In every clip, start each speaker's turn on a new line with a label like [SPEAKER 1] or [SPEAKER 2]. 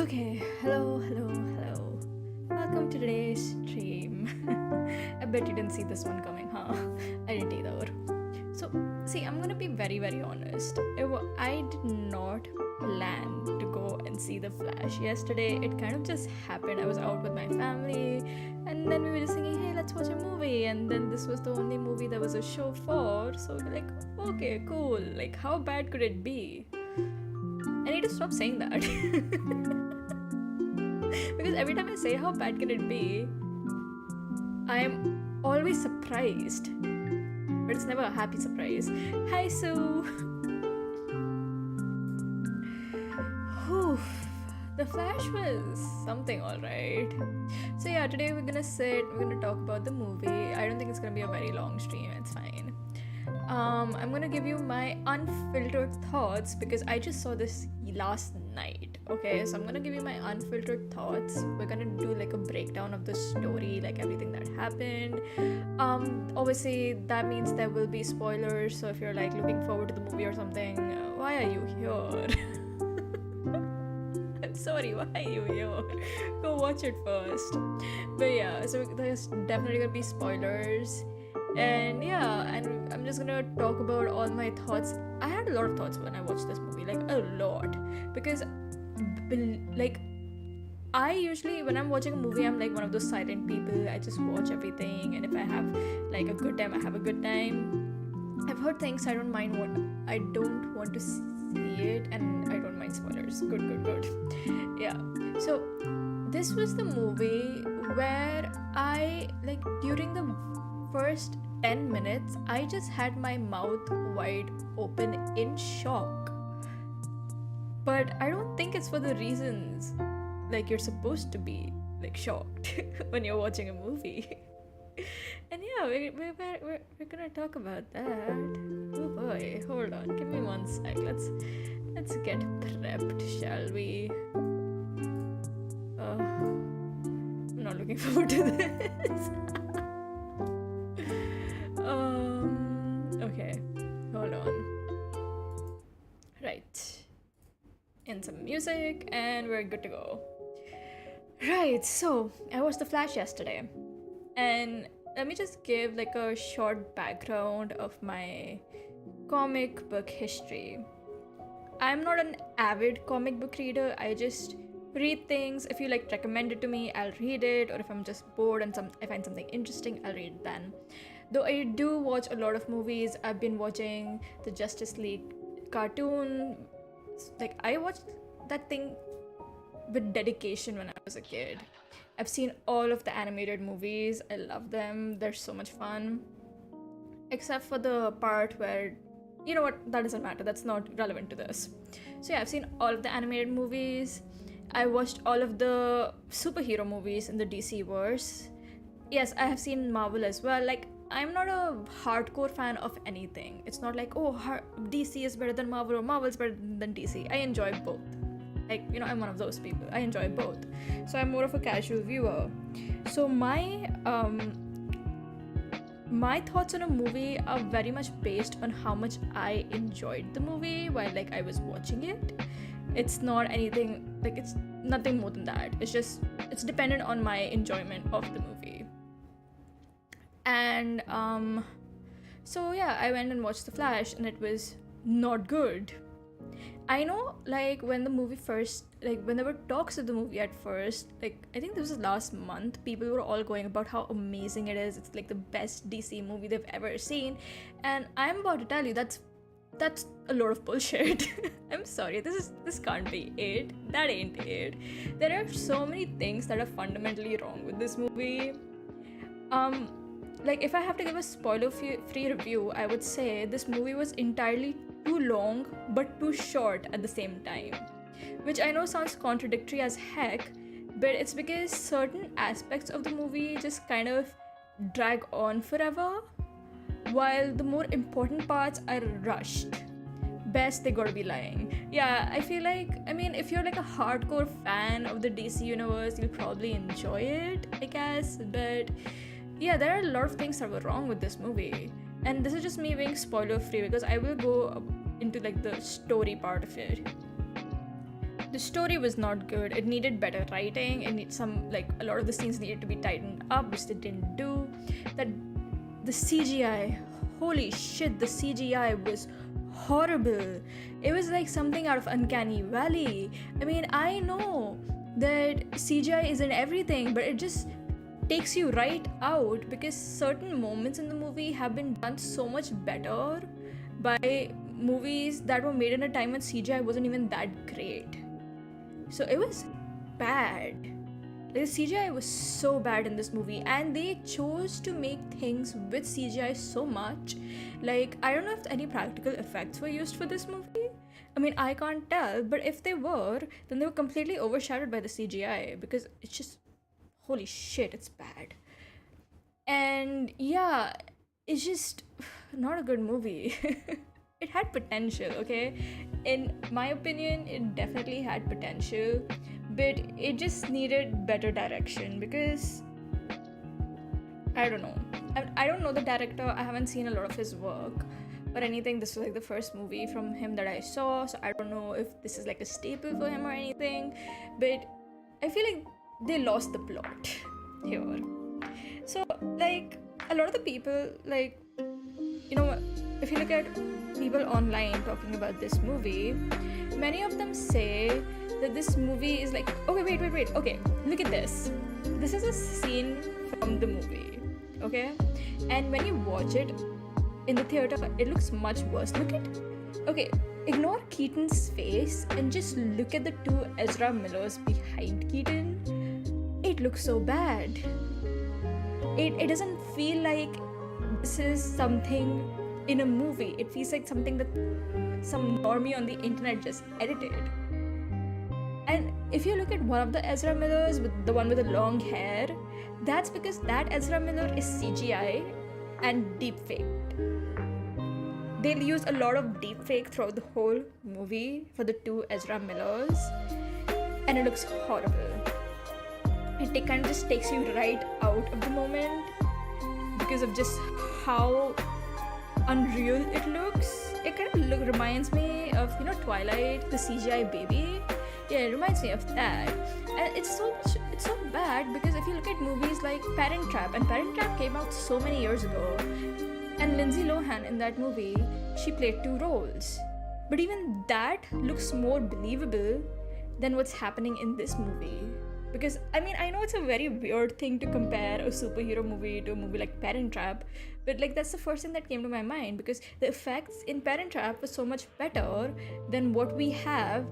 [SPEAKER 1] Okay, hello. Welcome to today's stream. I bet you didn't see this one coming, huh? I didn't either. So, see, I'm gonna be very honest. I did not plan to go and see The Flash yesterday. It kind of just happened. I was out with my family, and then we were just thinking, hey, let's watch a movie. And then this was the only movie there was a show for. So, we're like, okay, cool. Like, how bad could it be? I need to stop saying that. Because every time I say how bad can it be, I'm always surprised. But it's never a happy surprise. Hi, Sue! Whew. The Flash was something, alright. So yeah, today we're gonna talk about the movie. I don't think it's gonna be a very long stream, it's fine. I'm gonna give you my unfiltered thoughts because I just saw this last night. Okay, so I'm gonna give you my unfiltered thoughts. We're gonna do like a breakdown of the story, like everything that happened. Obviously that means there will be spoilers, so if you're like looking forward to the movie or something, why are you here? I'm sorry, why are you here? Go watch it first. But yeah, so there's definitely gonna be spoilers. And yeah, and I'm just gonna talk about all my thoughts. I had a lot of thoughts when I watched this movie, like a lot, because like I usually, when I'm watching a movie, I'm like one of those silent people. I just watch everything, and if I have like a good time, I have a good time. I've heard things I don't mind what I don't want to see it, and I don't mind spoilers. Good. Yeah. So this was the movie where I like during the first 10 minutes, I just had my mouth wide open in shock. But I don't think it's for the reasons like you're supposed to be like shocked when you're watching a movie. And yeah, we're gonna talk about that. Oh boy, hold on, give me one sec. Let's get prepped, shall we? I'm not looking forward to this. Okay, hold on. Right. And some music, and we're good to go. Right, so I watched The Flash yesterday. And let me just give like a short background of my comic book history. I'm not an avid comic book reader. I just read things. If you like recommend it to me, I'll read it. Or if I'm just bored and I find something interesting, I'll read it then. Though I do watch a lot of movies. I've been watching the Justice League cartoon. Like, I watched that thing with dedication when I was a kid. I've seen all of the animated movies. I love them. They're so much fun. Except for the part where, you know what, that doesn't matter. That's not relevant to this. So yeah, I've seen all of the animated movies. I watched all of the superhero movies in the DC verse. Yes, I have seen Marvel as well. Like, I'm not a hardcore fan of anything. It's not like, oh, DC is better than Marvel or Marvel's better than DC. I enjoy both. Like, you know, I'm one of those people. I enjoy both. So I'm more of a casual viewer. So my thoughts on a movie are very much based on how much I enjoyed the movie while like I was watching it. It's not anything, like it's nothing more than that. It's dependent on my enjoyment of the movie. And so yeah, I went and watched The Flash, and it was not good. I know, like, when the movie first, like, when there were talks of the movie at first, like, I think this was last month, people were all going about how amazing it is. It's like the best DC movie they've ever seen. And I'm about to tell you that's a lot of bullshit. I'm sorry, this can't be it. That ain't it. There are so many things that are fundamentally wrong with this movie. Like, if I have to give a spoiler-free review, I would say this movie was entirely too long but too short at the same time. Which I know sounds contradictory as heck, but it's because certain aspects of the movie just kind of drag on forever, while the more important parts are rushed. Best they gotta be lying. Yeah, I feel like, I mean, if you're like a hardcore fan of the DC universe, you'll probably enjoy it, I guess, but yeah, there are a lot of things that were wrong with this movie. And this is just me being spoiler free because I will go into like the story part of it. The story was not good. It needed better writing. It needs a lot of the scenes needed to be tightened up, which they didn't do. That the CGI, holy shit, the CGI was horrible. It was like something out of Uncanny Valley. I mean, I know that CGI isn't everything, but it just takes you right out, because certain moments in the movie have been done so much better by movies that were made in a time when CGI wasn't even that great. So it was bad. Like, the CGI was so bad in this movie, and they chose to make things with CGI so much. Like, I don't know if any practical effects were used for this movie. I mean, I can't tell, but if they were, then they were completely overshadowed by the CGI, because it's just, holy shit, it's bad. And yeah, it's just not a good movie. It had potential, okay? In my opinion, it definitely had potential, but it just needed better direction, because I don't know. I don't know the director. I haven't seen a lot of his work or anything. This was like the first movie from him that I saw, so I don't know if this is like a staple for him or anything, but I feel like they lost the plot here. So, like, a lot of the people, like, you know, if you look at people online talking about this movie, many of them say that this movie is like, okay, wait, okay, look at this. This is a scene from the movie, okay? And when you watch it in the theater, it looks much worse. Okay, ignore Keaton's face and just look at the two Ezra Millers behind Keaton. It looks so bad. It doesn't feel like this is something in a movie. It feels like something that some normie on the internet just edited. And if you look at one of the Ezra Millers, with the one with the long hair, that's because that Ezra Miller is CGI and deepfaked. They use a lot of deepfake throughout the whole movie for the two Ezra Millers, and it looks horrible. It kind of just takes you right out of the moment because of just how unreal it looks. It kind of reminds me of, Twilight, the CGI baby. Yeah, it reminds me of that. And it's so bad because if you look at movies like Parent Trap, and Parent Trap came out so many years ago, and Lindsay Lohan in that movie, she played two roles. But even that looks more believable than what's happening in this movie. Because, I know it's a very weird thing to compare a superhero movie to a movie like Parent Trap, but that's the first thing that came to my mind, because the effects in Parent Trap were so much better than what we have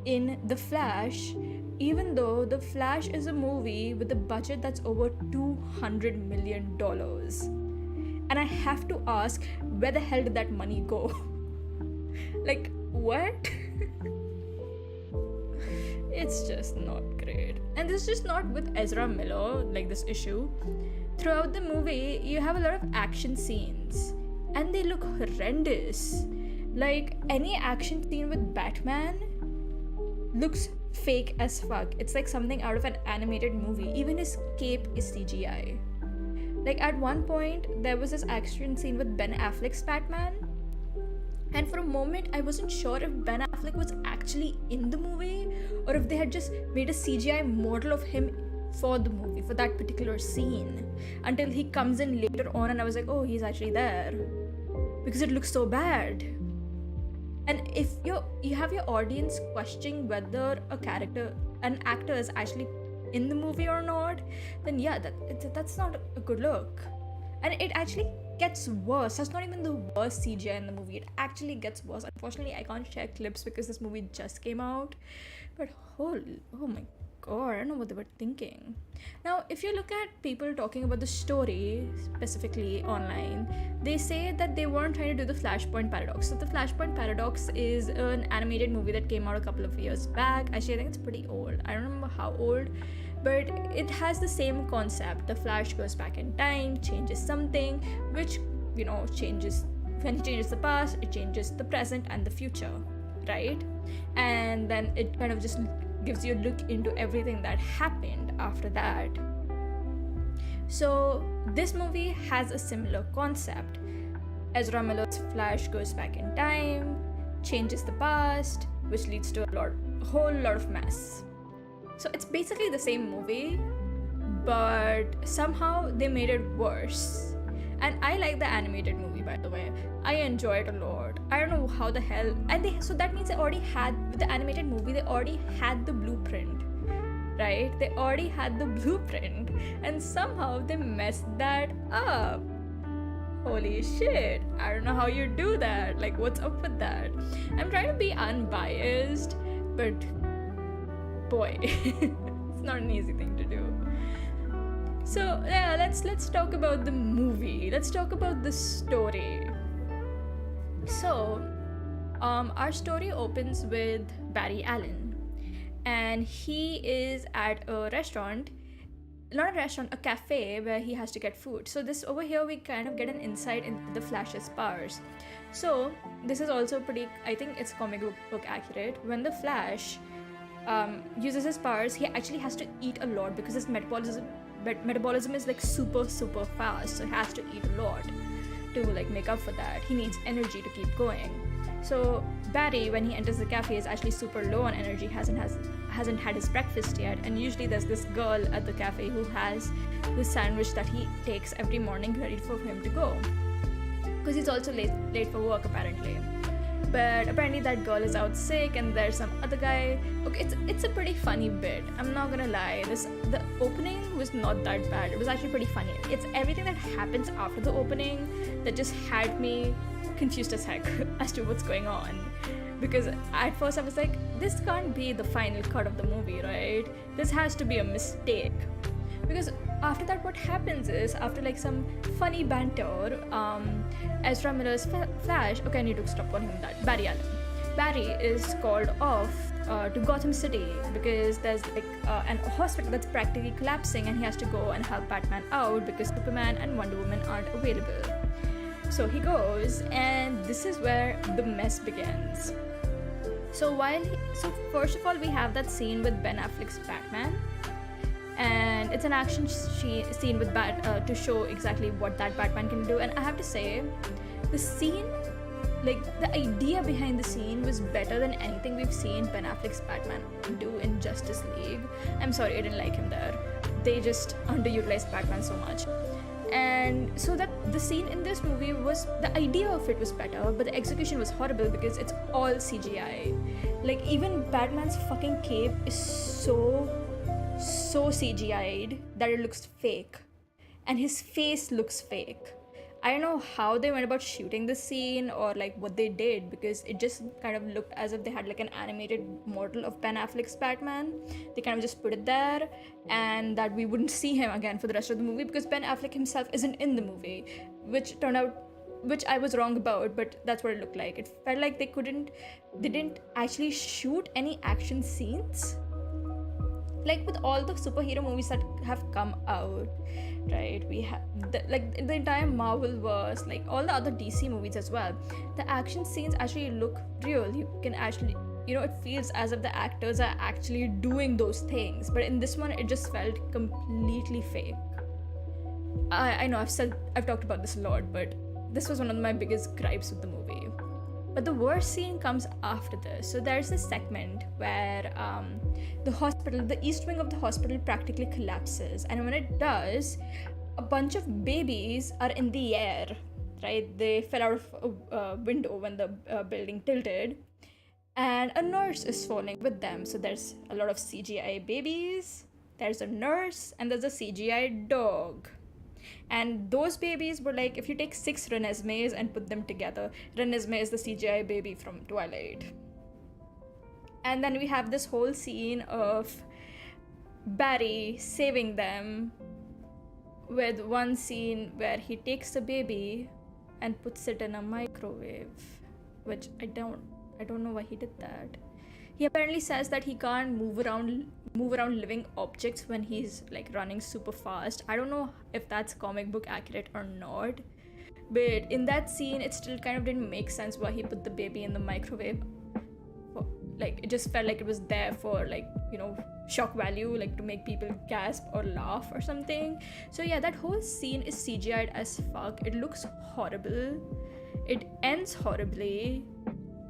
[SPEAKER 1] in The Flash, even though The Flash is a movie with a budget that's over $200 million. And I have to ask, where the hell did that money go? What? It's just not great. And this is just not with Ezra Miller, this issue. Throughout the movie, you have a lot of action scenes, and they look horrendous. Any action scene with Batman looks fake as fuck. It's like something out of an animated movie. Even his cape is CGI. At one point, there was this action scene with Ben Affleck's Batman, and for a moment, I wasn't sure if Ben Affleck was actually in the movie or if they had just made a CGI model of him for the movie, for that particular scene, until he comes in later on and I was like, oh, he's actually there, because it looks so bad. And if you have your audience questioning whether an actor is actually in the movie or not, then yeah, that's not a good look. And it actually gets worse. That's not even the worst CGI in the movie. It actually gets worse. Unfortunately, I can't share clips because this movie just came out. But oh my god, I don't know what they were thinking. Now, if you look at people talking about the story, specifically online, they say that they weren't trying to do the Flashpoint Paradox. So the Flashpoint Paradox is an animated movie that came out a couple of years back. Actually, I think it's pretty old. I don't remember how old, but it has the same concept. The Flash goes back in time, changes something, which, changes. When he changes the past, it changes the present and the future, right? And then it kind of just gives you a look into everything that happened after that. So this movie has a similar concept. Ezra Miller's Flash goes back in time, changes the past, which leads to a lot whole lot of mess. So it's basically the same movie, but somehow they made it worse. And I like the animated movie, by the way. I enjoy it a lot. I don't know how the hell. So that means they already had, with the animated movie, they already had the blueprint, right? They already had the blueprint, and somehow they messed that up. Holy shit. I don't know how you do that. Like, what's up with that? I'm trying to be unbiased, but boy, it's not an easy thing to do. So yeah, let's talk about the movie. Let's talk about the story. So our story opens with Barry Allen, and he is at a restaurant, not a restaurant, a cafe, where he has to get food. So this over here we kind of get an insight into the Flash's powers. So this is also pretty, I think it's comic book accurate. When the Flash uses his powers, he actually has to eat a lot because his metabolism is like super fast, so he has to eat a lot to like make up for that. He needs energy to keep going. So Barry, when he enters the cafe, is actually super low on energy, hasn't had his breakfast yet, and usually there's this girl at the cafe who has this sandwich that he takes every morning ready for him to go, because he's also late for work apparently. But apparently that girl is out sick, and there's some other guy. Okay, it's a pretty funny bit, I'm not gonna lie. The opening was not that bad. It was actually pretty funny. It's everything that happens after the opening that just had me confused as heck as to what's going on. Because at first I was like, this can't be the final cut of the movie, right? This has to be a mistake. Because after that, what happens is, after like some funny banter, Ezra Miller's Flash, okay, I need to stop calling him that, Barry Allen. Barry is called off to Gotham City because there's like a hospital that's practically collapsing, and he has to go and help Batman out because Superman and Wonder Woman aren't available. So he goes, and this is where the mess begins. So first of all, we have that scene with Ben Affleck's Batman, and it's an action scene with to show exactly what that Batman can do. And I have to say, the scene, like the idea behind the scene, was better than anything we've seen Ben Affleck's Batman do in Justice League. I'm sorry, I didn't like him there. They just underutilized Batman so much. And so that the scene in this movie was, the idea of it was better, but the execution was horrible because it's all CGI. Like, even Batman's fucking cape is so CGI'd that it looks fake, and his face looks fake. I don't know how they went about shooting the scene or like what they did, because it just kind of looked as if they had like an animated model of Ben Affleck's Batman. They kind of just put it there, and that we wouldn't see him again for the rest of the movie because Ben Affleck himself isn't in the movie, which I was wrong about, but that's what it looked like. It felt like they didn't actually shoot any action scenes. Like with all the superhero movies that have come out, right? We have the entire Marvel-verse, like all the other DC movies as well. The action scenes actually look real. You can actually, it feels as if the actors are actually doing those things. But in this one, it just felt completely fake. I know I've talked about this a lot, but this was one of my biggest gripes with the movie. But the worst scene comes after this. So there's this segment where the east wing of the hospital practically collapses, and when it does, a bunch of babies are in the air, right? They fell out of a window when the building tilted, and a nurse is falling with them. So there's a lot of CGI babies, there's a nurse, and there's a CGI dog. And those babies were like, if you take 6 Renesmees and put them together, Renesmee is the CGI baby from Twilight. And then we have this whole scene of Barry saving them, with one scene where he takes the baby and puts it in a microwave, which I don't know why he did that. He apparently says that he can't move around living objects when he's like running super fast. I don't know if that's comic book accurate or not, but in that scene it still kind of didn't make sense why he put the baby in the microwave. Like, it just felt like it was there for like, shock value, like to make people gasp or laugh or something. So yeah, that whole scene is CGI'd as fuck. It looks horrible. It ends horribly.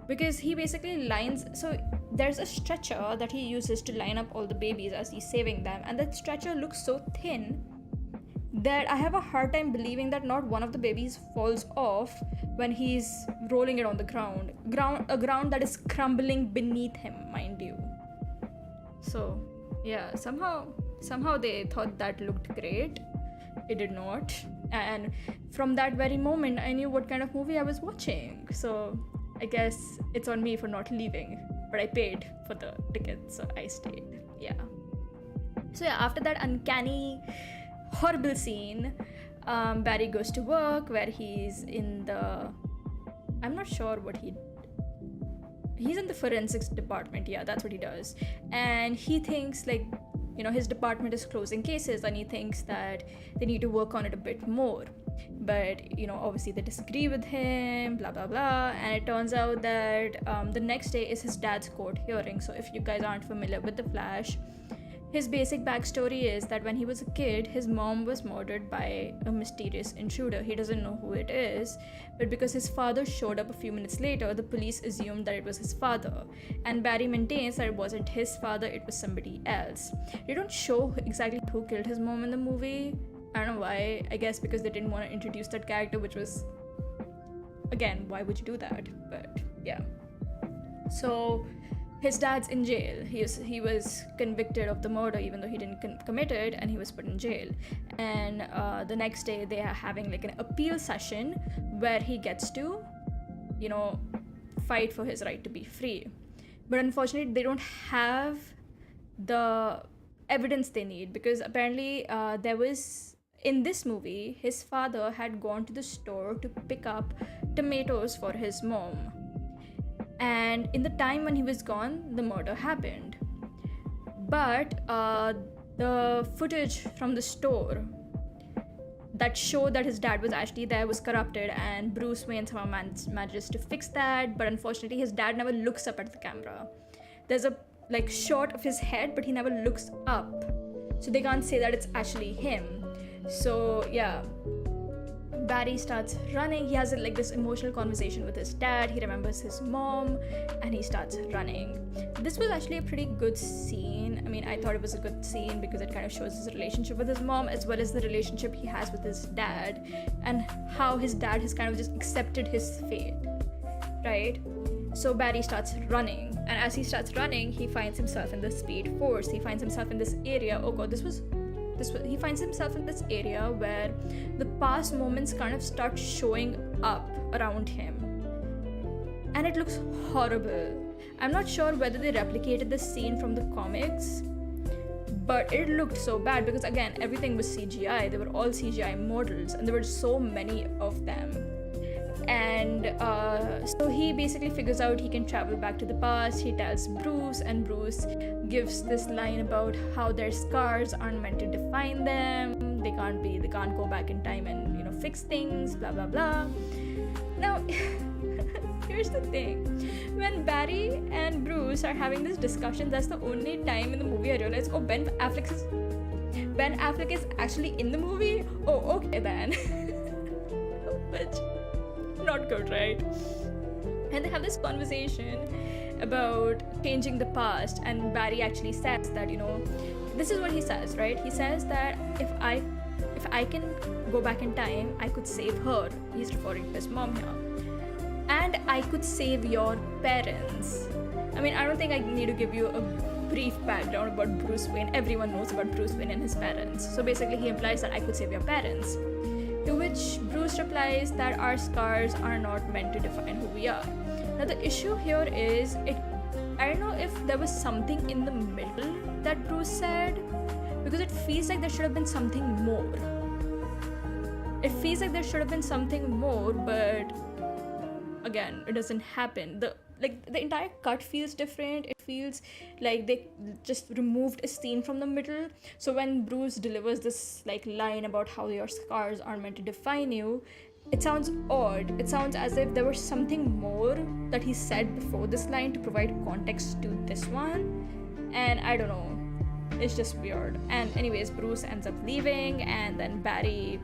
[SPEAKER 1] because he basically lines, so there's a stretcher that he uses to line up all the babies as he's saving them, and that stretcher looks so thin that I have a hard time believing that not one of the babies falls off when he's rolling it on the ground, a ground that is crumbling beneath him, mind you. So yeah, somehow they thought that looked great. It did not. And from that very moment, I knew what kind of movie I was watching. So I guess it's on me for not leaving, but I paid for the ticket, so I stayed. Yeah. So yeah, after that uncanny, horrible scene, Barry goes to work where he's in the, I'm not sure what he's in the forensics department. Yeah, that's what he does. And he thinks like, his department is closing cases, and he thinks that they need to work on it a bit more. But obviously they disagree with him, blah blah blah. And it turns out that the next day is his dad's court hearing. So if you guys aren't familiar with The Flash, his basic backstory is that when he was a kid, his mom was murdered by a mysterious intruder. He doesn't know who it is, but because his father showed up a few minutes later, the police assumed that it was his father. And Barry maintains that it wasn't his father, it was somebody else. They don't show exactly who killed his mom in the movie. I don't know why. I guess because they didn't want to introduce that character, which was, again, why would you do that? But yeah. So his dad's in jail. He was convicted of the murder even though he didn't commit it, and he was put in jail. And the next day they are having like an appeal session where he gets to, fight for his right to be free. But unfortunately they don't have the evidence they need, because apparently there was, in this movie, his father had gone to the store to pick up tomatoes for his mom. And in the time when he was gone, the murder happened. But the footage from the store that showed that his dad was actually there was corrupted, and Bruce Wayne somehow manages to fix that. But unfortunately, his dad never looks up at the camera. There's a shot of his head, but he never looks up. So they can't say that it's actually him. So yeah, Barry starts running. He has this emotional conversation with his dad. He remembers his mom and he starts running. This was actually a pretty good scene. I mean, I thought it was a good scene because it kind of shows his relationship with his mom as well as the relationship he has with his dad, and how his dad has kind of just accepted his fate, right? So Barry starts running, and as he starts running, he finds himself in the Speed Force. He finds himself in this area. Oh god, he finds himself in this area where the past moments kind of start showing up around him, and it looks horrible. I'm not sure whether they replicated this scene from the comics, but it looked so bad because again, everything was CGI. They were all CGI models, and there were so many of them. And so he basically figures out he can travel back to the past. He tells Bruce, and Bruce gives this line about how their scars aren't meant to define them. They can't go back in time and fix things, blah blah blah. Now here's the thing, when Barry and Bruce are having this discussion, that's the only time in the movie I realized, oh, Ben Affleck is actually in the movie. Oh, okay then. But not good, right? And they have this conversation about changing the past, and Barry actually says that, this is what he says, right? He says that if I can go back in time, I could save her. He's referring to his mom here. And I could save your parents. I mean, I don't think I need to give you a brief background about Bruce Wayne. Everyone knows about Bruce Wayne and his parents. So basically he implies that I could save your parents. To which Bruce replies that our scars are not meant to define who we are. Now the issue here is, I don't know if there was something in the middle that Bruce said, because it feels like there should have been something more. It feels like there should have been something more, but again, it doesn't happen. The entire cut feels different. It feels like they just removed a scene from the middle. So when Bruce delivers this line about how your scars aren't meant to define you, it sounds odd. It sounds as if there was something more that he said before this line to provide context to this one. And I don't know, it's just weird. And anyways, Bruce ends up leaving, and then Barry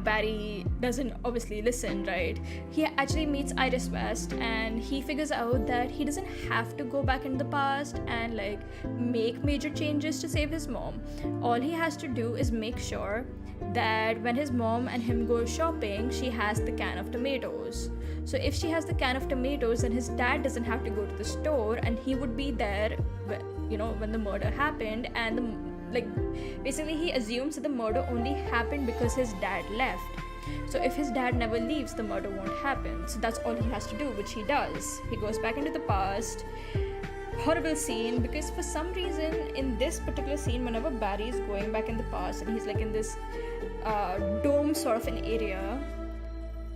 [SPEAKER 1] Barry doesn't obviously listen, right? He actually meets Iris West, and he figures out that he doesn't have to go back into the past and like make major changes to save his mom. All he has to do is make sure that when his mom and him go shopping, she has the can of tomatoes. So if she has the can of tomatoes, then his dad doesn't have to go to the store, and he would be there, when the murder happened. And basically he assumes that the murder only happened because his dad left. So if his dad never leaves, the murder won't happen. So that's all he has to do, which he does. He goes back into the past. Horrible scene, because for some reason in this particular scene, whenever Barry is going back in the past and he's like in this dome sort of an area,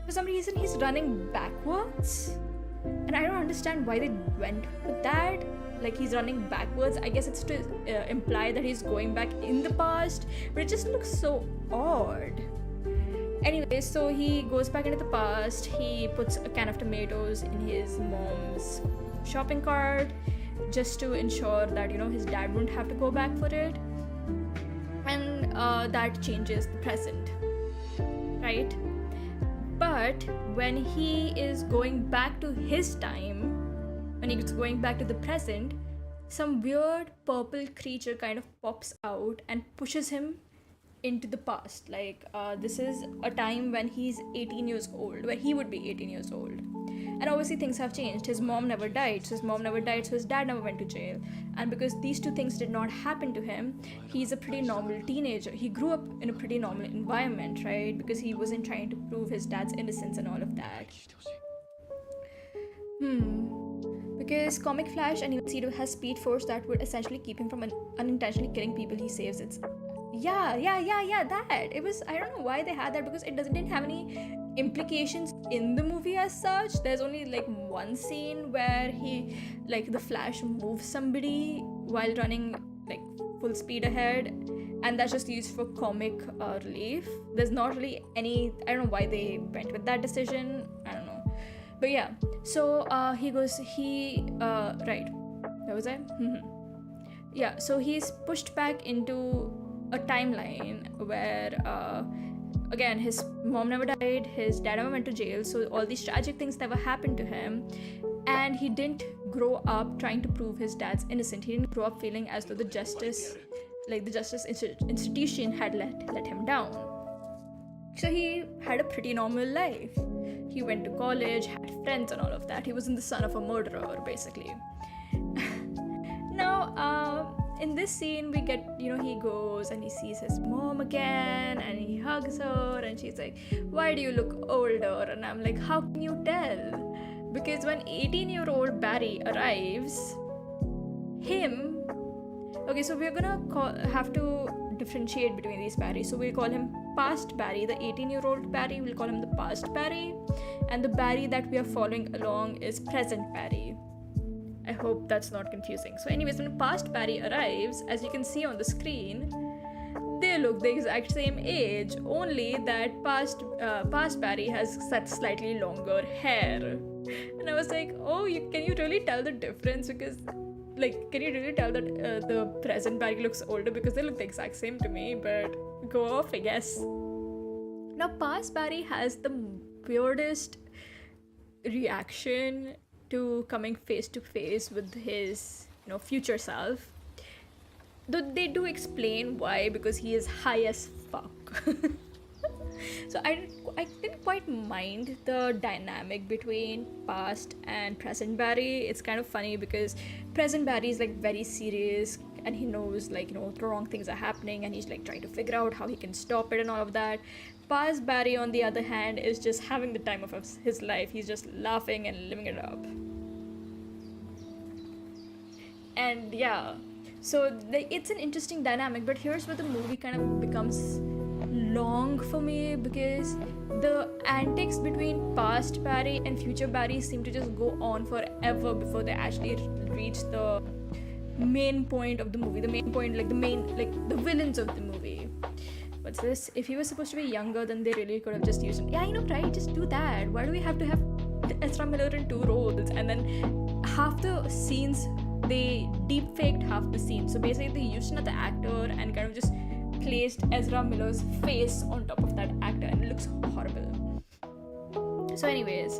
[SPEAKER 1] for some reason he's running backwards, and I don't understand why they went with that. Like, he's running backwards. I guess it's to imply that he's going back in the past, but it just looks so odd. Anyway, so he goes back into the past. He puts a can of tomatoes in his mom's shopping cart just to ensure that his dad won't have to go back for it, and that changes the present, right? But when he is going back to his time, when he's going back to the present, some weird purple creature kind of pops out and pushes him into the past. This is a time when he's 18 years old, where he would be 18 years old. And obviously things have changed. His mom never died, so his dad never went to jail. And because these two things did not happen to him, he's a pretty normal teenager. He grew up in a pretty normal environment, right? Because he wasn't trying to prove his dad's innocence and all of that. Because Comic Flash and even has Speed Force that would essentially keep him from unintentionally killing people he saves. It's that. It was, I don't know why they had that, because it didn't have any implications in the movie as such. There's only one scene where the Flash moves somebody while running full speed ahead, and that's just used for comic relief. There's not really any, I don't know why they went with that decision. I don't know. But yeah, so right, where was I? Yeah, so he's pushed back into a timeline where, again, his mom never died, his dad never went to jail, so all these tragic things never happened to him, and he didn't grow up trying to prove his dad's innocent. He didn't grow up feeling as though the justice institution had let him down. So he had a pretty normal life. He went to college, had friends and all of that. He wasn't the son of a murderer, basically. Now, in this scene, we get, he goes and he sees his mom again, and he hugs her, and she's like, "Why do you look older?" And I'm like, how can you tell? Because when 18-year-old Barry arrives, okay, so we're gonna have to differentiate between these Barry. So we'll call him past Barry, the 18-year-old Barry, we'll call him the past Barry, and the Barry that we are following along is present Barry. I hope that's not confusing. So anyways, when past Barry arrives, as you can see on the screen, they look the exact same age, only that past Barry has such slightly longer hair. And I was like, can you really tell the difference? Because can you really tell that the present Barry looks older? Because they look the exact same to me, but go off, I guess. Now, past Barry has the weirdest reaction to coming face to face with his, future self. Though they do explain why, because he is high as fuck. So I didn't quite mind the dynamic between past and present Barry. It's kind of funny because present Barry is very serious, and he knows the wrong things are happening, and he's trying to figure out how he can stop it and all of that. Past Barry, on the other hand, is just having the time of his life. He's just laughing and living it up. And yeah, so it's an interesting dynamic, but here's where the movie kind of becomes long for me, because the antics between past Barry and future Barry seem to just go on forever before they actually reach the main point of the movie. The main point, the villains of the movie. What's this? If he was supposed to be younger, then they really could have just used him. Yeah, right? Just do that. Why do we have to have Ezra Miller in two roles? And then half the scenes, they deep faked half the scenes. So basically, they used another actor and kind of just placed Ezra Miller's face on top of that actor, and it looks horrible. So anyways,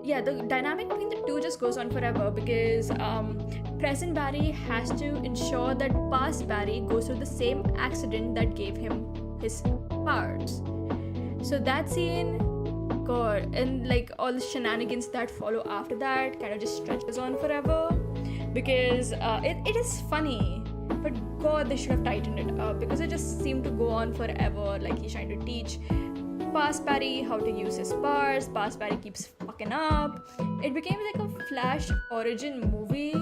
[SPEAKER 1] yeah, the dynamic between the two just goes on forever because present Barry has to ensure that past Barry goes through the same accident that gave him his powers. So that scene, God, and like all the shenanigans that follow after that kind of just stretches on forever because it is funny, but God, they should have tightened it up because it just seemed to go on forever. Like he's trying to teach past Barry how to use his powers. Past Barry keeps fucking up. It became like a Flash origin movie,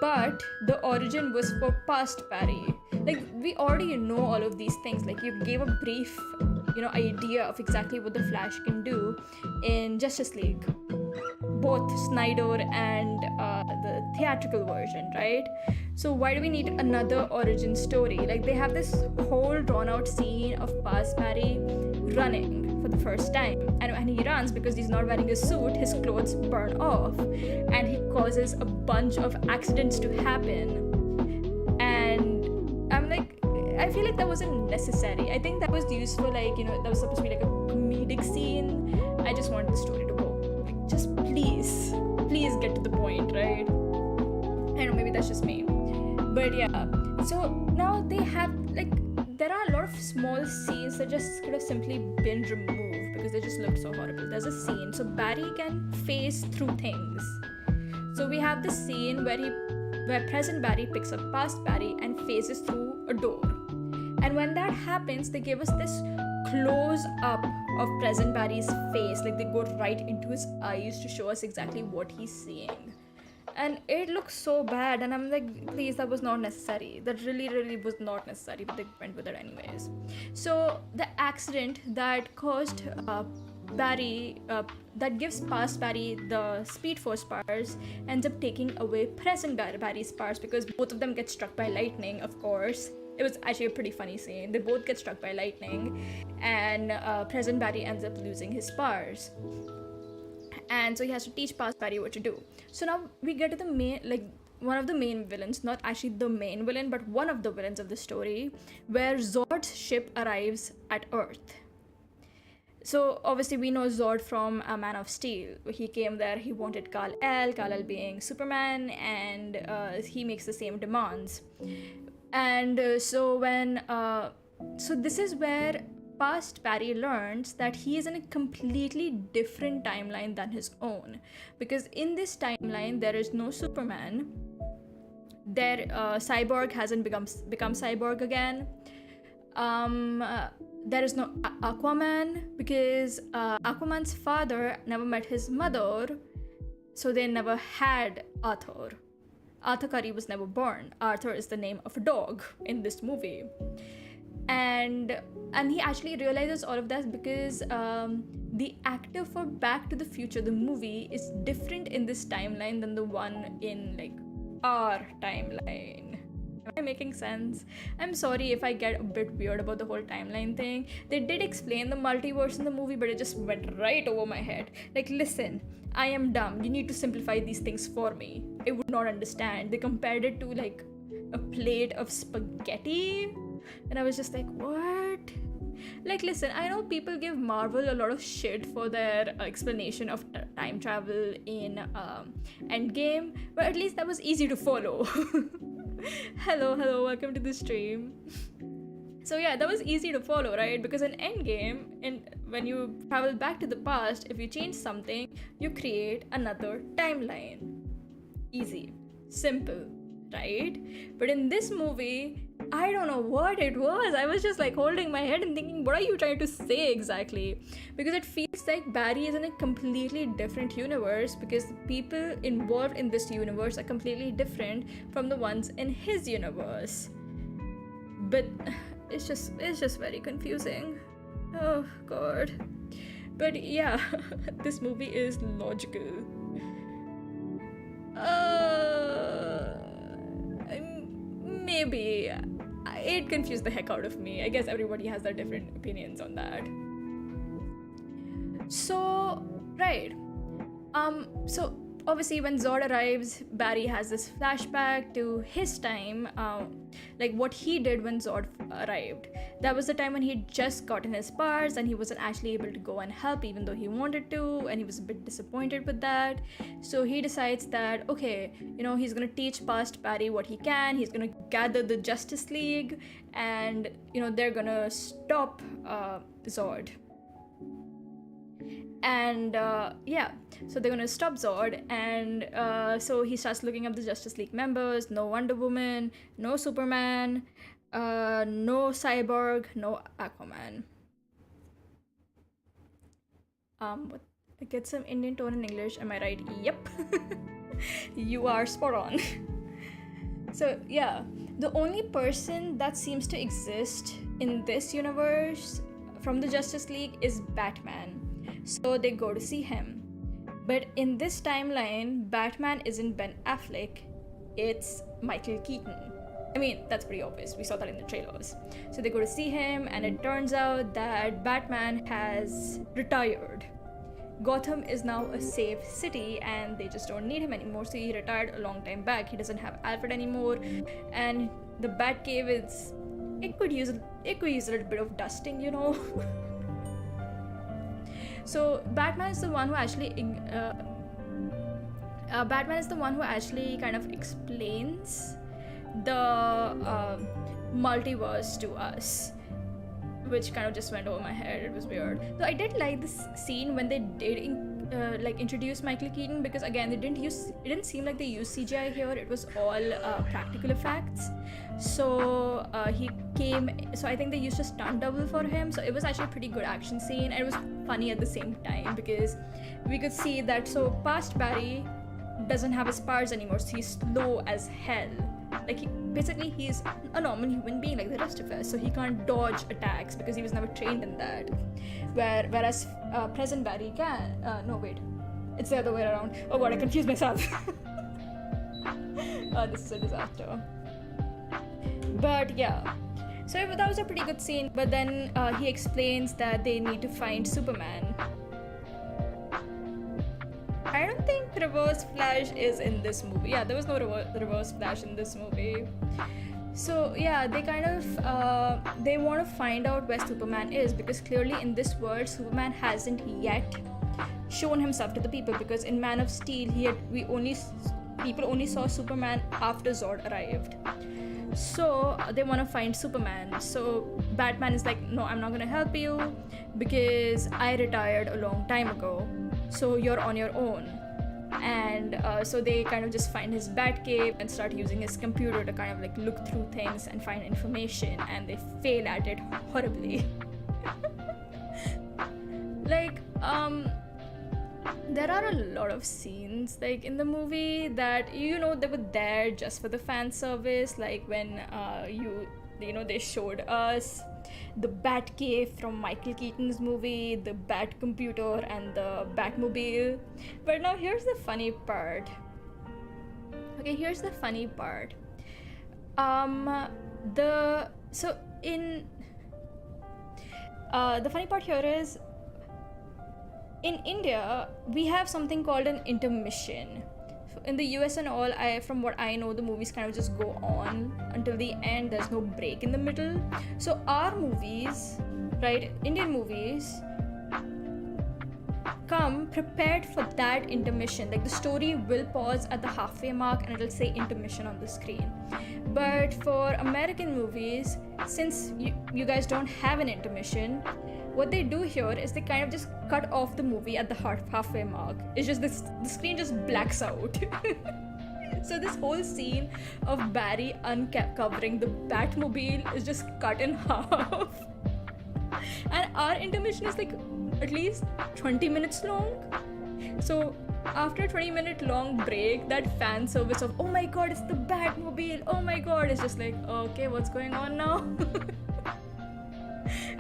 [SPEAKER 1] but the origin was for past Barry. Like we already know all of these things. Like you gave a brief, idea of exactly what the Flash can do in Justice League, both Snyder and the theatrical version, right? So why do we need another origin story? Like they have this whole drawn out scene of past Barry running for the first time, and when he runs, because he's not wearing a suit, his clothes burn off and he causes a bunch of accidents to happen. And I'm like, I feel like that wasn't necessary. I think that was used for that was supposed to be like a comedic scene. I just want the story to go like, just please get to the point, right? I know maybe that's just me, but yeah. So now they have there are a lot of small scenes that just could have simply been removed because they just looked so horrible. There's a scene so Barry can phase through things. So we have this scene where present Barry picks up past Barry and phases through a door. And when that happens, they give us this close up of present Barry's face. Like they go right into his eyes to show us exactly what he's seeing. And it looks so bad, and I'm like, please, that was not necessary. That really, really was not necessary, but they went with it anyways. So the accident that caused Barry, that gives past Barry the Speed Force powers, ends up taking away present Barry's powers because both of them get struck by lightning, of course. It was actually a pretty funny scene. They both get struck by lightning, and present Barry ends up losing his powers. And so he has to teach past Barry what to do. So now we get to the main, one of the main villains, not actually the main villain, but one of the villains of the story, where Zord's ship arrives at Earth. So obviously we know Zord from Man of Steel. He came there, he wanted Kal-El being Superman, and he makes the same demands. And so this is where past Barry learns that he is in a completely different timeline than his own, because in this timeline there is no Superman. Cyborg hasn't become Cyborg again. There is no Aquaman because Aquaman's father never met his mother, so they never had Arthur. Arthur Curry was never born. Arthur is the name of a dog in this movie. And he actually realizes all of that because the actor for Back to the Future, the movie, is different in this timeline than the one in our timeline. Am I making sense? I'm sorry if I get a bit weird about the whole timeline thing. They did explain the multiverse in the movie, but it just went right over my head. Listen, I am dumb. You need to simplify these things for me. I would not understand. They compared it to a plate of spaghetti. And I was just like, what? Listen, I know people give Marvel a lot of shit for their explanation of time travel in Endgame, but at least that was easy to follow. Hello, welcome to the stream. So yeah, that was easy to follow, right? Because in Endgame, when you travel back to the past, if you change something, you create another timeline. Easy. Simple. Right? But in this movie, I don't know what it was. I was just holding my head and thinking, what are you trying to say exactly? Because it feels like Barry is in a completely different universe because the people involved in this universe are completely different from the ones in his universe. But it's just very confusing. Oh God. But yeah, this movie is logical. Maybe it confused the heck out of me. I guess everybody has their different opinions on that. So, right. So obviously when Zod arrives, Barry has this flashback to his time, like what he did when Zod arrived. That was the time when he'd just gotten his powers and he wasn't actually able to go and help even though he wanted to, and he was a bit disappointed with that. So he decides that, okay, he's gonna teach past Barry what he can. He's gonna gather the Justice League, and they're gonna stop Zod. And so they're gonna stop Zod, and so he starts looking up the Justice League members. No Wonder Woman, no Superman, no Cyborg, no Aquaman. Get some Indian tone in English, am I right? Yep. You are spot on. So yeah, the only person that seems to exist in this universe from the Justice League is Batman. So they go to see him. But in this timeline, Batman isn't Ben Affleck, it's Michael Keaton. I mean, that's pretty obvious. We saw that in the trailers. So they go to see him, and it turns out that Batman has retired. Gotham is now a safe city, and they just don't need him anymore. So he retired a long time back. He doesn't have Alfred anymore, and the Batcave it could use a little bit of dusting, So Batman is the one who actually kind of explains the multiverse to us, which kind of just went over my head. It was weird. So I did like this scene when they did introduce Michael Keaton, because again it didn't seem like they used CGI here. It was all practical effects. So he came, so I think they used a stunt double for him, so it was actually a pretty good action scene, and it was funny at the same time because we could see that past Barry doesn't have his powers anymore, so he's slow as hell. Like he's a normal human being like the rest of us, so he can't dodge attacks because he was never trained in that. Whereas present Barry can. No, wait, it's the other way around. Oh god, I confused myself. This is a disaster. But yeah, so that was a pretty good scene. But then he explains that they need to find Superman. I don't think Reverse Flash is in this movie. Yeah, there was no Reverse Flash in this movie. So yeah, they kind of they want to find out where Superman is, because clearly in this world Superman hasn't yet shown himself to the people, because in Man of Steel people only saw Superman after Zod arrived. So they want to find Superman. So Batman is like, no, I'm not gonna help you because I retired a long time ago, so you're on your own. And so they kind of just find his Batcave and start using his computer to kind of like look through things and find information, and they fail at it horribly. Like there are a lot of scenes like in the movie that they were there just for the fan service, like when they showed us the Batcave from Michael Keaton's movie, the Bat computer, and the Batmobile. But now here's the funny part. The funny part here is, in India, we have something called an intermission. So in the US and all, from what I know, the movies kind of just go on until the end. There's no break in the middle. So our movies, right, Indian movies, come prepared for that intermission. Like the story will pause at the halfway mark and it'll say intermission on the screen. But for American movies, since you guys don't have an intermission, what they do here is they kind of just cut off the movie at the halfway mark. It's just the screen just blacks out. So this whole scene of Barry uncovering the Batmobile is just cut in half. And our intermission is like at least 20 minutes long. So after a 20-minute long break, that fan service of, oh my god, it's the Batmobile, oh my god, it's just like, okay, what's going on now?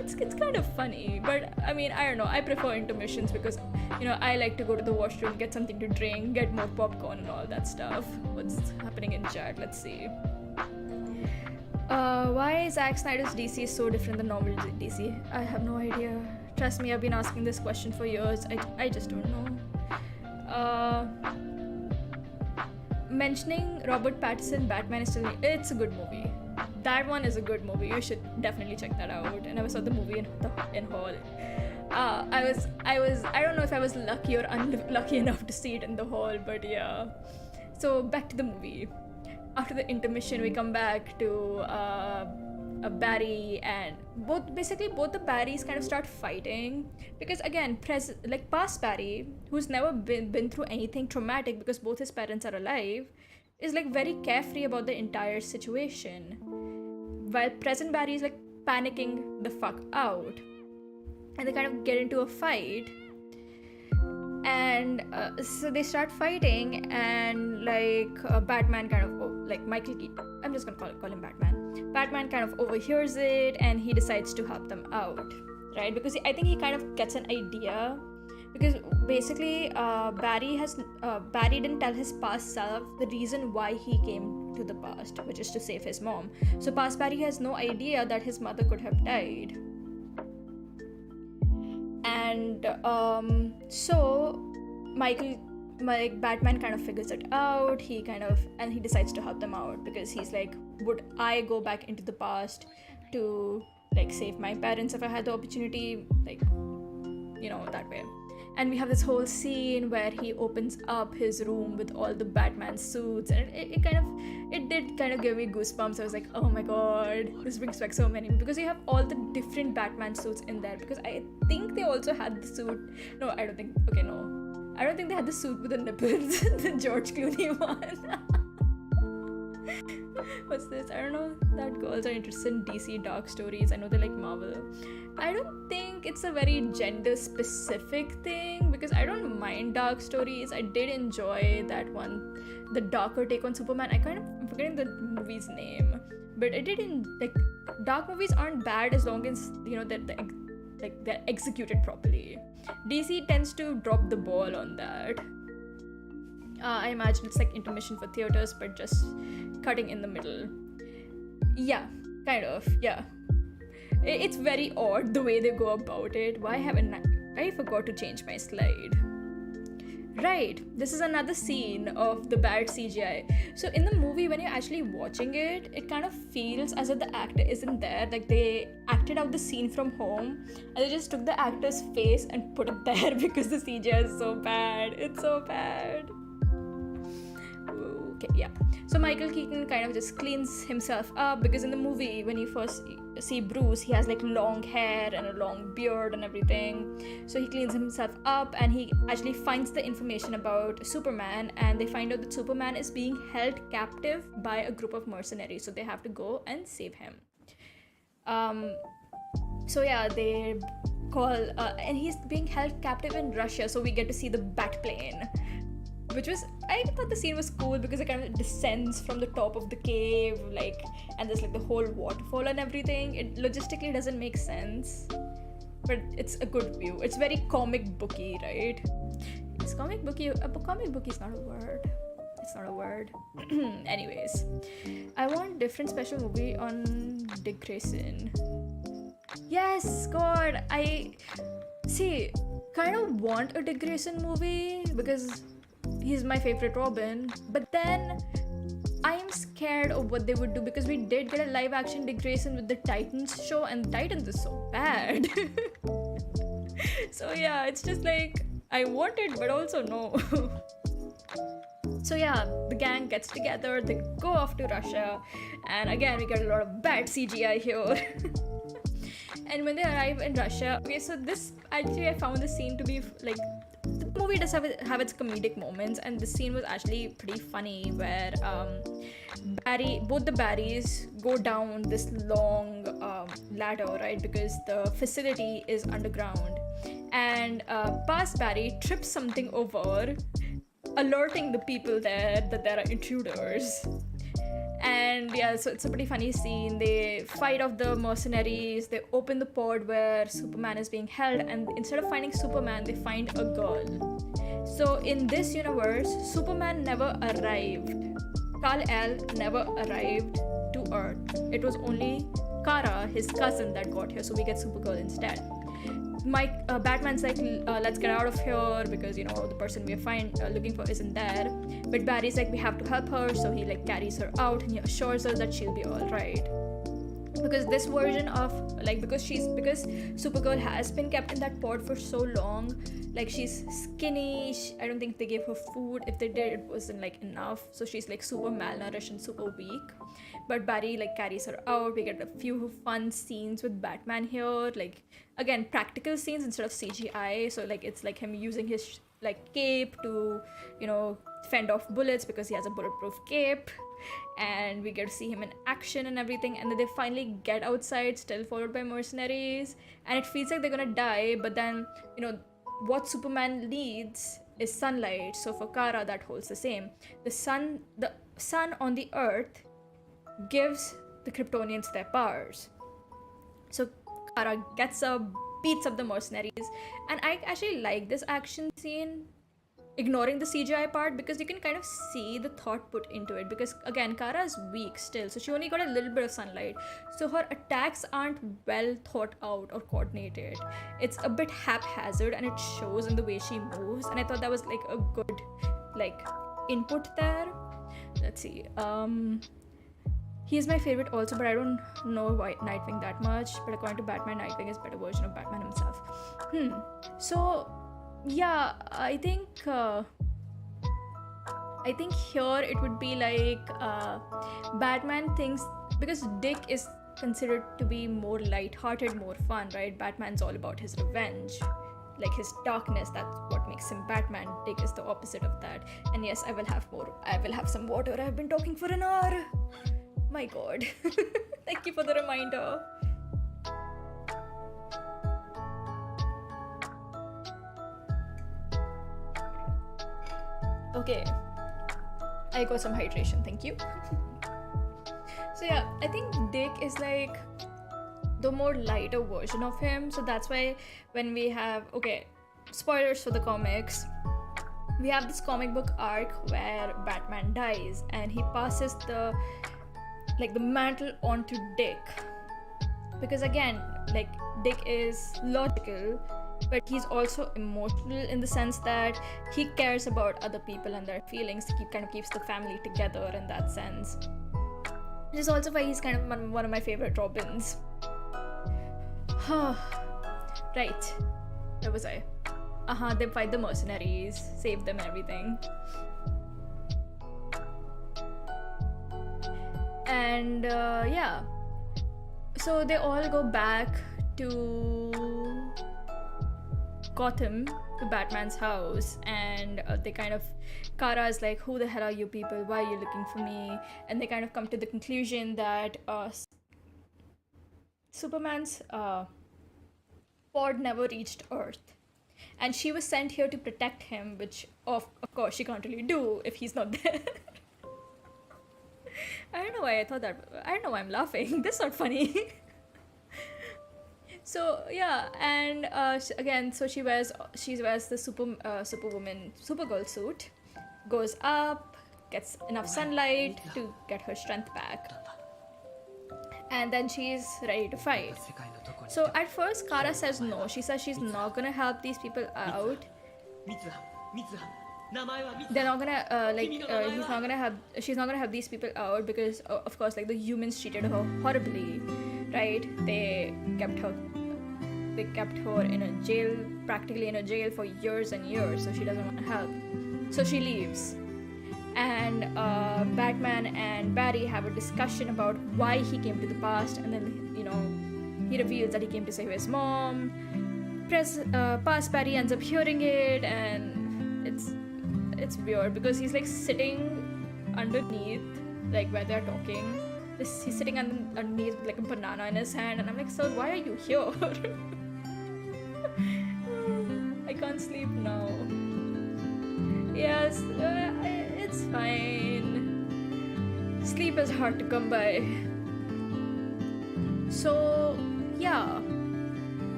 [SPEAKER 1] It's kind of funny, but I mean, I don't know, I prefer intermissions because, I like to go to the washroom, get something to drink, get more popcorn and all that stuff. What's happening in chat? Let's see. Why is Zack Snyder's DC so different than normal DC? I have no idea. Trust me, I've been asking this question for years. I just don't know. mentioning Robert Pattinson Batman is still, it's a good movie. That one is a good movie. You should definitely check that out. I never saw the movie in hall. I don't know if I was lucky or unlucky enough to see it in the hall, but yeah. So back to the movie. After the intermission, we come back to Barry, and both the Barrys kind of start fighting because again, past Barry, who's never been through anything traumatic because both his parents are alive, is like very carefree about the entire situation, while present Barry is like panicking the fuck out, and they kind of get into a fight. And so they start fighting, and Batman kind of Michael Keaton, I'm just gonna call him Batman kind of overhears it, and he decides to help them out, right? Because I think he kind of gets an idea, because basically Barry didn't tell his past self the reason why he came to the past, which is to save his mom. So past Barry has no idea that his mother could have died. And so Batman kind of figures it out. He decides to help them out because he's like, would I go back into the past to save my parents if I had the opportunity, that way. And we have this whole scene where he opens up his room with all the Batman suits, and it did kind of give me goosebumps. I was like, oh my god, this brings back so many, because you have all the different Batman suits in there, because I think they also had the suit. No, I don't think they had the suit with the nipples, the George Clooney one. What's this? I don't know that girls are interested in DC dark stories. I know they like Marvel. I don't think it's a very gender specific thing, because I don't mind dark stories. I did enjoy that one, the darker take on Superman. I'm forgetting the movie's name, but it didn't dark movies aren't bad as long as they're executed properly. DC tends to drop the ball on that. I imagine it's like intermission for theaters, but just cutting in the middle. Yeah, kind of, yeah. It's very odd the way they go about it. Why haven't I forgot to change my slide? Right, this is another scene of the bad CGI. So in the movie, when you're actually watching it, it kind of feels as if the actor isn't there. Like they acted out the scene from home and they just took the actor's face and put it there because the CGI is so bad. It's so bad. Okay, yeah. So Michael Keaton kind of just cleans himself up, because in the movie, when you first see Bruce, he has long hair and a long beard and everything. So he cleans himself up, and he actually finds the information about Superman, and they find out that Superman is being held captive by a group of mercenaries. So they have to go and save him. So yeah, they call, and he's being held captive in Russia. So we get to see the Batplane, which was, I thought the scene was cool because it kind of descends from the top of the cave, and there's the whole waterfall and everything. It logistically doesn't make sense, but it's a good view. It's very comic booky, right? It's comic booky. Comic booky is not a word. It's not a word. Anyways, I want different special movie on Dick Grayson. Yes, God, I kind of want a Dick Grayson movie because he's my favorite Robin, but then I am scared of what they would do, because we did get a live action Dick Grayson with the Titans show, and Titans is so bad. So yeah, it's just I want it, but also no. So yeah, the gang gets together, they go off to Russia, and again we get a lot of bad CGI here. And when they arrive in Russia, okay, so this actually I found the scene to be the movie does have its comedic moments, and the scene was actually pretty funny, where both the Barrys go down this long ladder, right, because the facility is underground, and past Barry trips something over, alerting the people there that there are intruders. And yeah, so it's a pretty funny scene. They fight off the mercenaries, they open the pod where Superman is being held, and instead of finding Superman, they find a girl. So in this universe, Superman never arrived. Kal-El never arrived to Earth. It was only Kara, his cousin, that got here, so we get Supergirl instead. Batman's like, let's get out of here because the person we're looking for isn't there. But Barry's like, we have to help her, so he like carries her out and he assures her that she'll be all right. Because this version of because Supergirl has been kept in that pod for so long, like she's skinny. I don't think they gave her food. If they did, it wasn't like enough, so she's like super malnourished and super weak. But Barry like carries her out. We get a few fun scenes with Batman here, like again practical scenes instead of CGI. So like it's like him using his like cape to fend off bullets because he has a bulletproof cape. And we get to see him in action and everything, and then they finally get outside, still followed by mercenaries, and it feels like they're gonna die. But then what Superman needs is sunlight. So for Kara, that holds the same. The sun on the earth gives the Kryptonians their powers. So Kara gets up, beats up the mercenaries, and I actually like this action scene, ignoring the CGI part, because you can kind of see the thought put into it. Because again, Kara is weak still, so she only got a little bit of sunlight, so her attacks aren't well thought out or coordinated. It's a bit haphazard, and it shows in the way she moves. And I thought that was like a good input there. Let's see. He's my favorite also, but I don't know Nightwing that much. But according to Batman, Nightwing is a better version of Batman himself. So yeah, I think here it would be like Batman thinks, because Dick is considered to be more light-hearted, more fun, right? Batman's all about his revenge, like his darkness. That's what makes him Batman. Dick is the opposite of that. And yes, I will have some water. I've been talking for an hour. My god. Thank you for the reminder. Okay, I got some hydration, thank you. So yeah, I think Dick is like the more lighter version of him. So that's why when we have, spoilers for the comics, we have this comic book arc where Batman dies and he passes the mantle onto Dick. Because again, like Dick is logical, but he's also emotional in the sense that he cares about other people and their feelings. He kind of keeps the family together in that sense. Which is also why he's kind of one of my favorite Robins. Right. Where was I? They fight the mercenaries, save them, everything. And yeah. So they all go back to Gotham, to Batman's house, and they kind of, Kara's like, who the hell are you people? Why are you looking for me? And they kind of come to the conclusion that Superman's pod never reached Earth, and she was sent here to protect him, which of course she can't really do if he's not there. I don't know why I thought that. I don't know why I'm laughing. That's not funny. So yeah, and again, so she wears the Supergirl suit, goes up, gets enough sunlight to get her strength back, and then she's ready to fight. So at first, Kara says no. She says she's not gonna help these people out. They're not gonna she's not gonna help these people out because of course, like, the humans treated her horribly, right? They kept her in a jail, practically in a jail for years and years, so she doesn't want to help. So she leaves, and Batman and Barry have a discussion about why he came to the past, and then he reveals that he came to save his mom. Past Barry ends up hearing it, and it's weird because he's like sitting underneath, like, where they're talking. He's sitting underneath with like a banana in his hand, and I'm like, sir, why are you here? I can't sleep now. Yes, it's fine. Sleep is hard to come by. So yeah,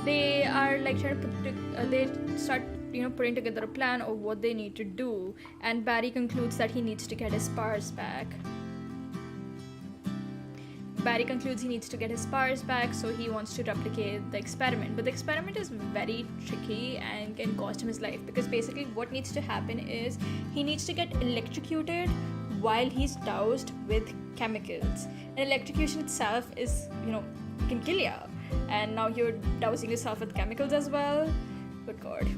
[SPEAKER 1] they are like trying to they start putting together a plan of what they need to do, and Barry concludes that he needs to get his powers back. Barry concludes he needs to get his powers back, so he wants to replicate the experiment. But the experiment is very tricky and can cost him his life, because basically what needs to happen is he needs to get electrocuted while he's doused with chemicals. And electrocution itself is, can kill you. And now you're dousing yourself with chemicals as well. Good God.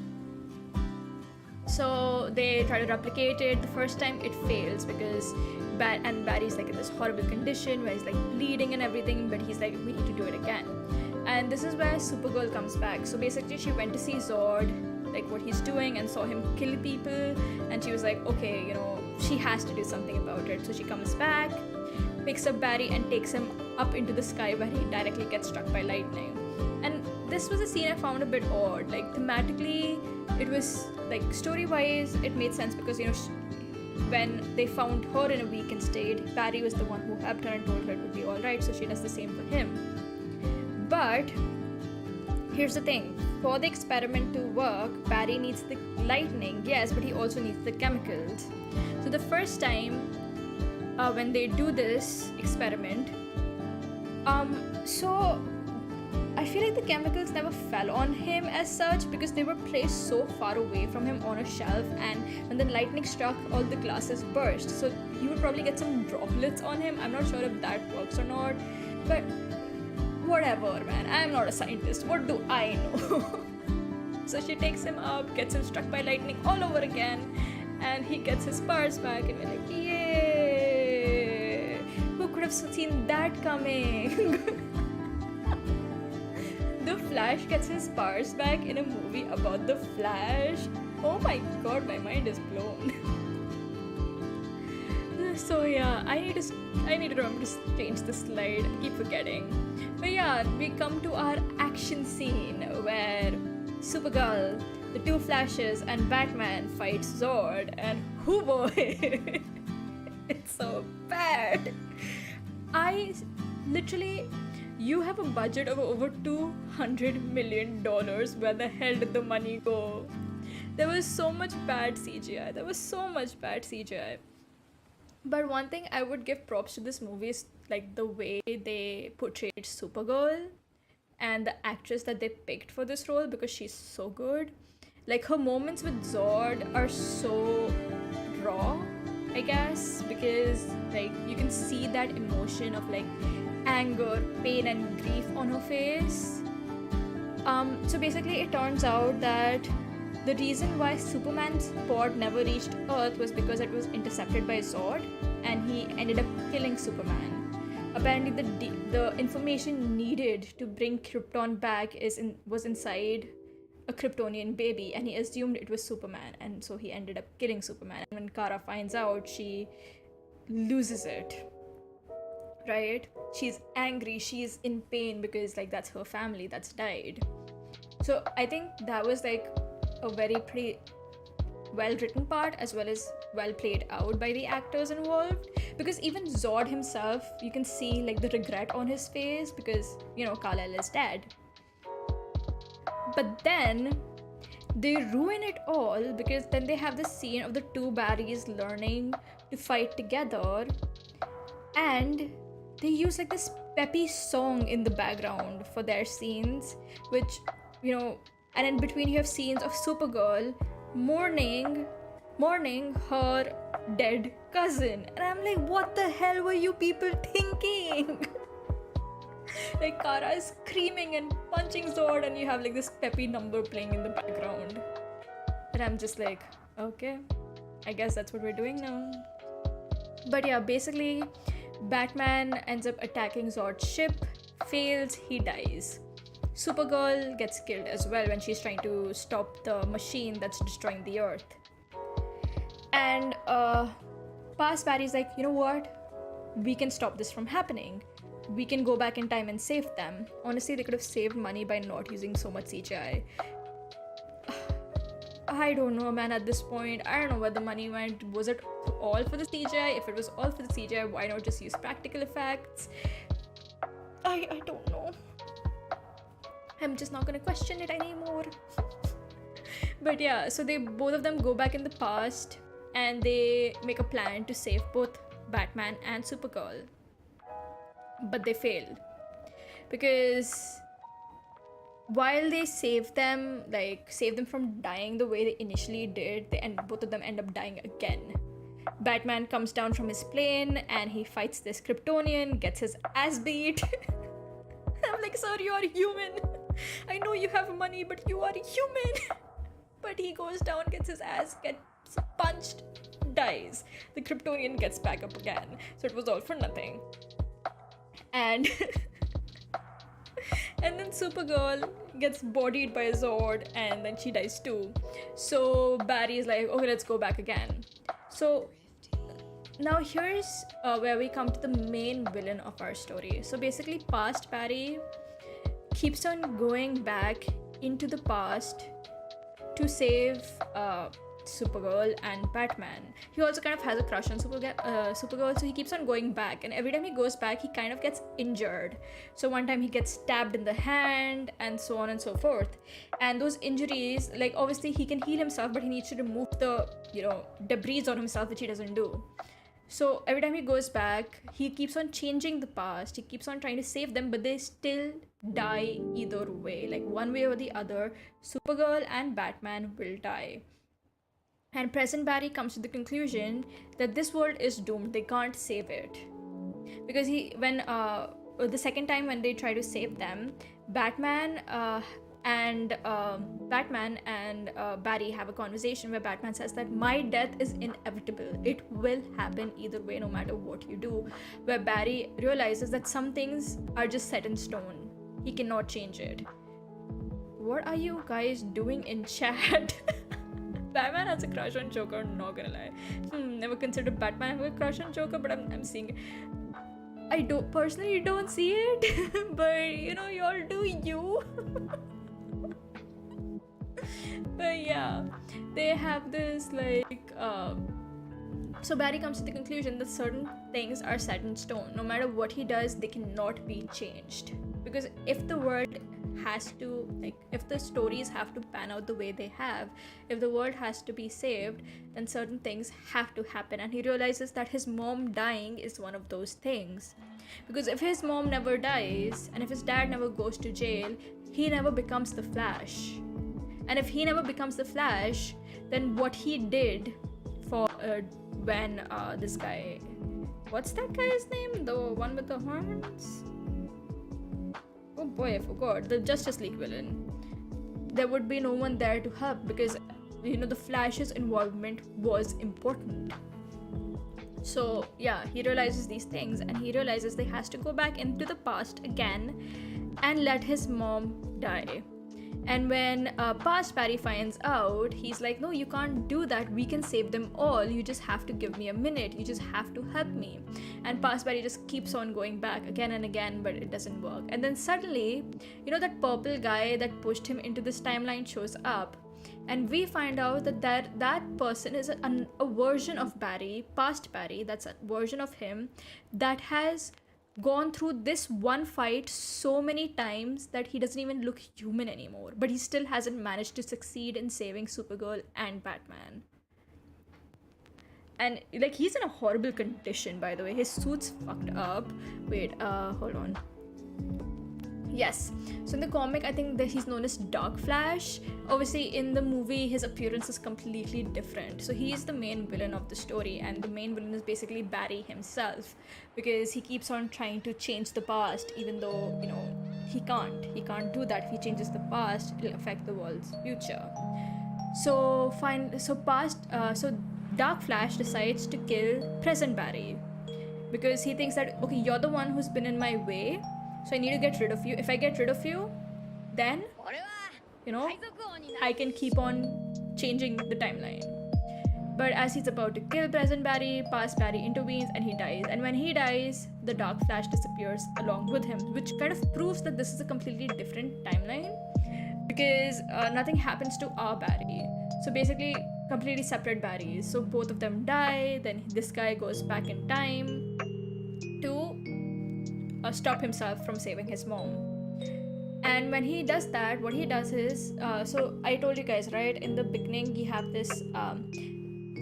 [SPEAKER 1] So they try to replicate it. The first time it fails because Barry's like in this horrible condition where he's like bleeding and everything, but he's like, we need to do it again. And this is where Supergirl comes back. So basically she went to see Zord, like what he's doing, and saw him kill people, and she was like, okay, she has to do something about it. So she comes back, picks up Barry and takes him up into the sky where he directly gets struck by lightning. And this was a scene I found a bit odd. Like thematically, it was like story-wise, it made sense because when they found her in a weakened state, Barry was the one who helped her and told her it would be alright, so she does the same for him. But here's the thing, for the experiment to work, Barry needs the lightning, yes, but he also needs the chemicals. So the first time when they do this experiment, so I feel like the chemicals never fell on him as such because they were placed so far away from him on a shelf, and when the lightning struck, all the glasses burst. So he would probably get some droplets on him. I'm not sure if that works or not, but whatever, man. I'm not a scientist. What do I know? So she takes him up, gets him struck by lightning all over again, and he gets his powers back, and we're like, yay! Who could have seen that coming? The Flash gets his powers back in a movie about the Flash. Oh my God, my mind is blown. So yeah, I need to remember to change the slide. I keep forgetting. But yeah, we come to our action scene where Supergirl, the two Flashes, and Batman fight Zord, and hoo boy, it's so bad. You have a budget of over $200 million. Where the hell did the money go? There was so much bad CGI. But one thing I would give props to this movie is like the way they portrayed Supergirl and the actress that they picked for this role, because she's so good. Like her moments with Zord are so raw, I guess, because like you can see that emotion of like anger, pain and grief on her face. So basically it turns out that the reason why Superman's pod never reached Earth was because it was intercepted by Zord, and he ended up killing Superman. Apparently the information needed to bring Krypton back was inside a Kryptonian baby, and he assumed it was Superman, and so he ended up killing Superman. And when Kara finds out, she loses it. Right? She's angry, she's in pain because like that's her family that's died. So I think that was like a very pretty well written part, as well as well played out by the actors involved, because even Zord himself, you can see like the regret on hhis face because Kal-El is dead. But then they ruin it all because then they have the scene of the two Barrys learning to fight together, and they use like this peppy song in the background for their scenes, which and in between you have scenes of Supergirl mourning her dead cousin, and I'm like, what the hell were you people thinking? Like Kara is screaming and punching Zord, and you have like this peppy number playing in the background, and I'm just like, okay, I guess that's what we're doing now. But yeah, basically Batman ends up attacking Zord's ship, fails, he dies. Supergirl gets killed as well when she's trying to stop the machine that's destroying the Earth. And past Barry's like, you know what? We can stop this from happening. We can go back in time and save them. Honestly, they could have saved money by not using so much CGI. I don't know, man, at this point. I don't know where the money went. Was it all for the CGI? If it was all for the CGI, why not just use practical effects? I don't know. I'm just not gonna question it anymore. But yeah, so both of them go back in the past and they make a plan to save both Batman and Supergirl. but they fail because while they save them, like save them from dying the way they initially did, both of them end up dying again. Batman comes down from his plane and he fights this Kryptonian, gets his ass beat. I'm like, sir, you are human. I know you have money, but you are human. But he goes down, gets his ass, gets punched, dies. The Kryptonian gets back up again. So it was all for nothing. And and then Supergirl gets bodied by a Zord and then she dies too. So Barry is like, okay, let's go back again. So now here's where we come to the main villain of our story. So basically past Barry keeps on going back into the past to save Supergirl and Batman. He also kind of has a crush on Supergirl, so he keeps on going back, and every time he goes back he kind of gets injured. So one time he gets stabbed in the hand and so on and so forth, and those injuries, like obviously he can heal himself, but he needs to remove the debris on himself, which he doesn't do. So every time he goes back, he keeps on changing the past, he keeps on trying to save them, but they still die either way. Like one way or the other, Supergirl and Batman will die. And present Barry comes to the conclusion that this world is doomed, they can't save it. Because the second time when they try to save them, Batman and Barry have a conversation where Batman says that my death is inevitable. It will happen either way, no matter what you do. Where Barry realizes that some things are just set in stone. He cannot change it. What are you guys doing in chat? Batman has a crush on Joker, not gonna lie. Never considered Batman having a crush on Joker, but I'm seeing it. I personally don't see it, but y'all do you. But yeah, they have this so Barry comes to the conclusion that certain things are set in stone. No matter what he does, they cannot be changed. Because if the world has to, if the stories have to pan out the way they have, if the world has to be saved, then certain things have to happen. And he realizes that his mom dying is one of those things. Because if his mom never dies, and if his dad never goes to jail, he never becomes the Flash. And if he never becomes the Flash, then what he did for when this guy, what's that guy's name? The one with the horns? Oh boy, I forgot. The Justice League villain. There would be no one there to help because, the Flash's involvement was important. So yeah, he realizes these things and he realizes that he has to go back into the past again and let his mom die. And when past Barry finds out, he's like, no, you can't do that. We can save them all. You just have to give me a minute. You just have to help me. And past Barry just keeps on going back again and again, but it doesn't work. And then suddenly, that purple guy that pushed him into this timeline shows up. And we find out that person is a version of Barry, past Barry, that's a version of him that has gone through this one fight so many times that he doesn't even look human anymore, but he still hasn't managed to succeed in saving Supergirl and Batman. And he's in a horrible condition, by the way. His suit's fucked up. Wait, hold on. Yes, so in the comic I think that he's known as Dark Flash. Obviously in the movie his appearance is completely different. So he is the main villain of the story, and the main villain is basically Barry himself, because he keeps on trying to change the past, even though he can't do that. If he changes the past, it'll affect the world's future. So Dark Flash decides to kill present Barry because he thinks that, okay, you're the one who's been in my way, so I need to get rid of you. If I get rid of you, then I can keep on changing the timeline. But as he's about to kill present Barry, past Barry intervenes and he dies. And when he dies, the Dark Flash disappears along with him, which kind of proves that this is a completely different timeline, because nothing happens to our Barry. So basically completely separate Barrys. So both of them die. Then this guy goes back in time to stop himself from saving his mom. And when he does that, what he does is, so I told you guys, right, in the beginning you have this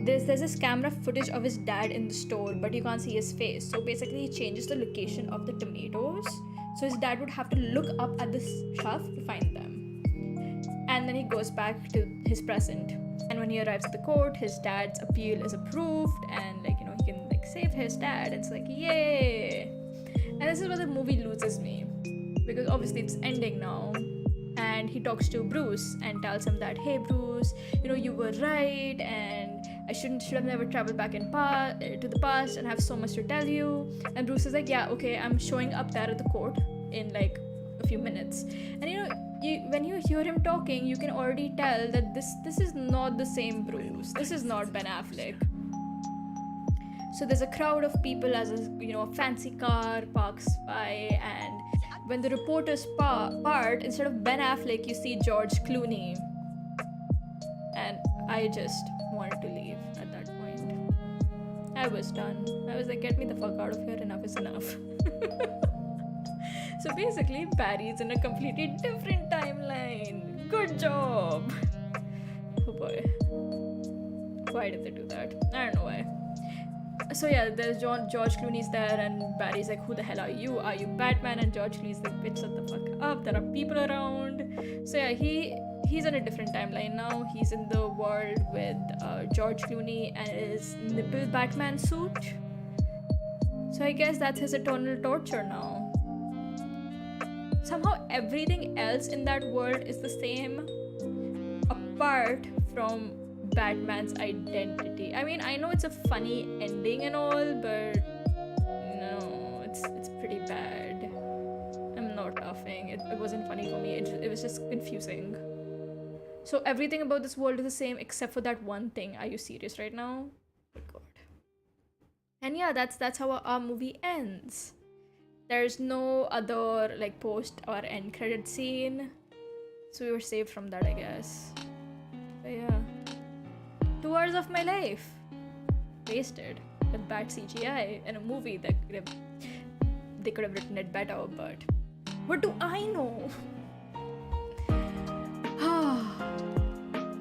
[SPEAKER 1] there's this camera footage of his dad in the store, but you can't see his face. So basically, he changes the location of the tomatoes. So his dad would have to look up at this shelf to find them. And then he goes back to his present. And when he arrives at the court, his dad's appeal is approved, and he can save his dad. It's like, yay! And this is where the movie loses me, because obviously it's ending now. And he talks to Bruce and tells him that, hey Bruce, you were right, and I should have never traveled back to the past and have so much to tell you. And Bruce is like, yeah, okay, I'm showing up there at the court in a few minutes. And when you hear him talking, you can already tell that this is not the same Bruce. This is not Ben Affleck. So there's a crowd of people as a fancy car parks by, and when the reporters part, instead of Ben Affleck, you see George Clooney. And I just wanted to leave at that point. I was done. I was like, get me the fuck out of here, enough is enough. So basically, Barry's in a completely different timeline. Good job. Oh boy. Why did they do that? I don't know why. So yeah, there's George Clooney's there, and Barry's like, who the hell are you? Are you Batman? And George Clooney's like, bitch, shut the fuck up, there are people around. So yeah, he's in a different timeline now. He's in the world with George Clooney and his nipple Batman suit. So I guess that's his eternal torture now. Somehow everything else in that world is the same, apart from Batman's identity. I mean, I know it's a funny ending and all, but no, it's pretty bad. I'm not laughing. It wasn't funny for me. It was just confusing. So everything about this world is the same except for that one thing. Are you serious right now? Oh god. And yeah, that's how our movie ends. There's no other post or end credit scene, so we were saved from that, I guess. But yeah. 2 hours of my life wasted with bad CGI in a movie that they could have written it better, but what do I know?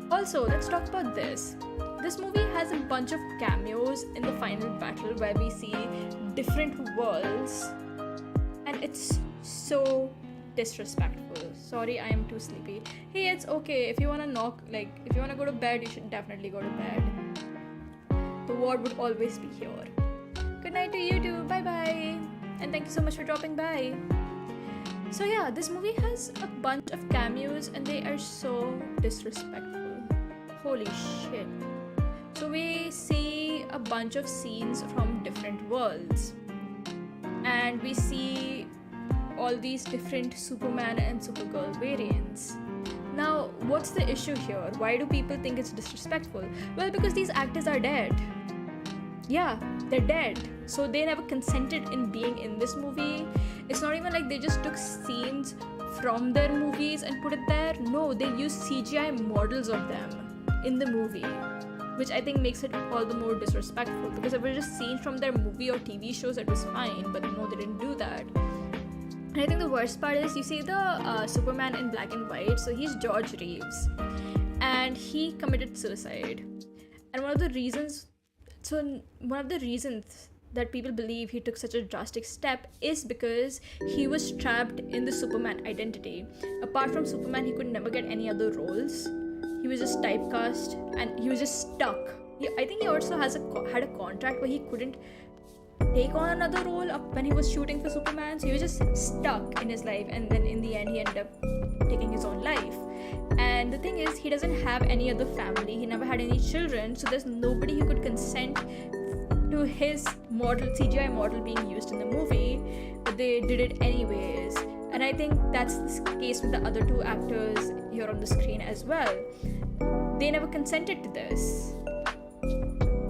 [SPEAKER 1] Also, let's talk about this. This movie has a bunch of cameos in the final battle where we see different worlds, and it's so disrespectful. Sorry, I am too sleepy. Hey, it's okay. If you wanna if you wanna go to bed, you should definitely go to bed. The ward would always be here. Good night to you too. Bye bye. And thank you so much for dropping by. So yeah, this movie has a bunch of cameos and they are so disrespectful. Holy shit. So we see a bunch of scenes from different worlds. And we see all these different Superman and Supergirl variants. Now, what's the issue here? Why do people think it's disrespectful? Well, because these actors are dead. Yeah, they're dead. So they never consented in being in this movie. It's not even like they just took scenes from their movies and put it there. No, they used CGI models of them in the movie, which I think makes it all the more disrespectful, because if it was just scenes from their movie or TV shows, it was fine, but no, they didn't do that. And I think the worst part is, you see the Superman in black and white, so he's George Reeves, and he committed suicide. And one of the reasons that people believe he took such a drastic step is because he was trapped in the Superman identity. Apart from Superman, he could never get any other roles. He was just typecast, and he was just stuck. I think he also had a contract where he couldn't take on another role when he was shooting for Superman, so he was just stuck in his life, and then in the end he ended up taking his own life. And the thing is, he doesn't have any other family, he never had any children, so there's nobody who could consent to his CGI model being used in the movie, but they did it anyways. And I think that's the case with the other two actors here on the screen as well. They never consented to this.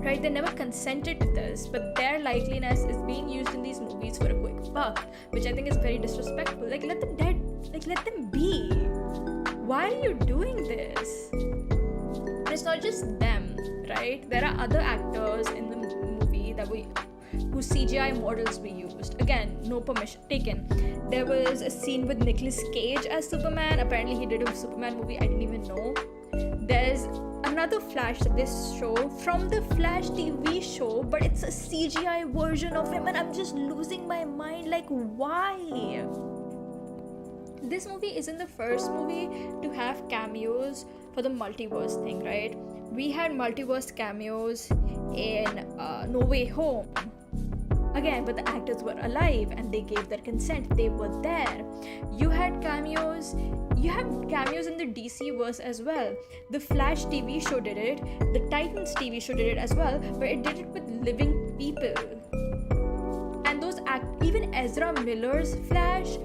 [SPEAKER 1] Right, they never consented to this, but their likeliness is being used in these movies for a quick buck, which I think is very disrespectful. Let them dead, let them be. Why are you doing this? And it's not just them, right? There are other actors in the movie whose CGI models we used. Again, no permission taken. There was a scene with Nicolas Cage as Superman. Apparently he did a Superman movie I didn't even know. There's another Flash that they show from the Flash TV show, but it's a CGI version of him, and I'm just losing my mind. Like, why? This movie isn't the first movie to have cameos for the multiverse thing, right? We had multiverse cameos in No Way Home. Again, but the actors were alive and they gave their consent. They were there. You had cameos. You have cameos in the DC verse as well. The Flash TV show did it. The Titans TV show did it as well, but it did it with living people. And those even Ezra Miller's Flash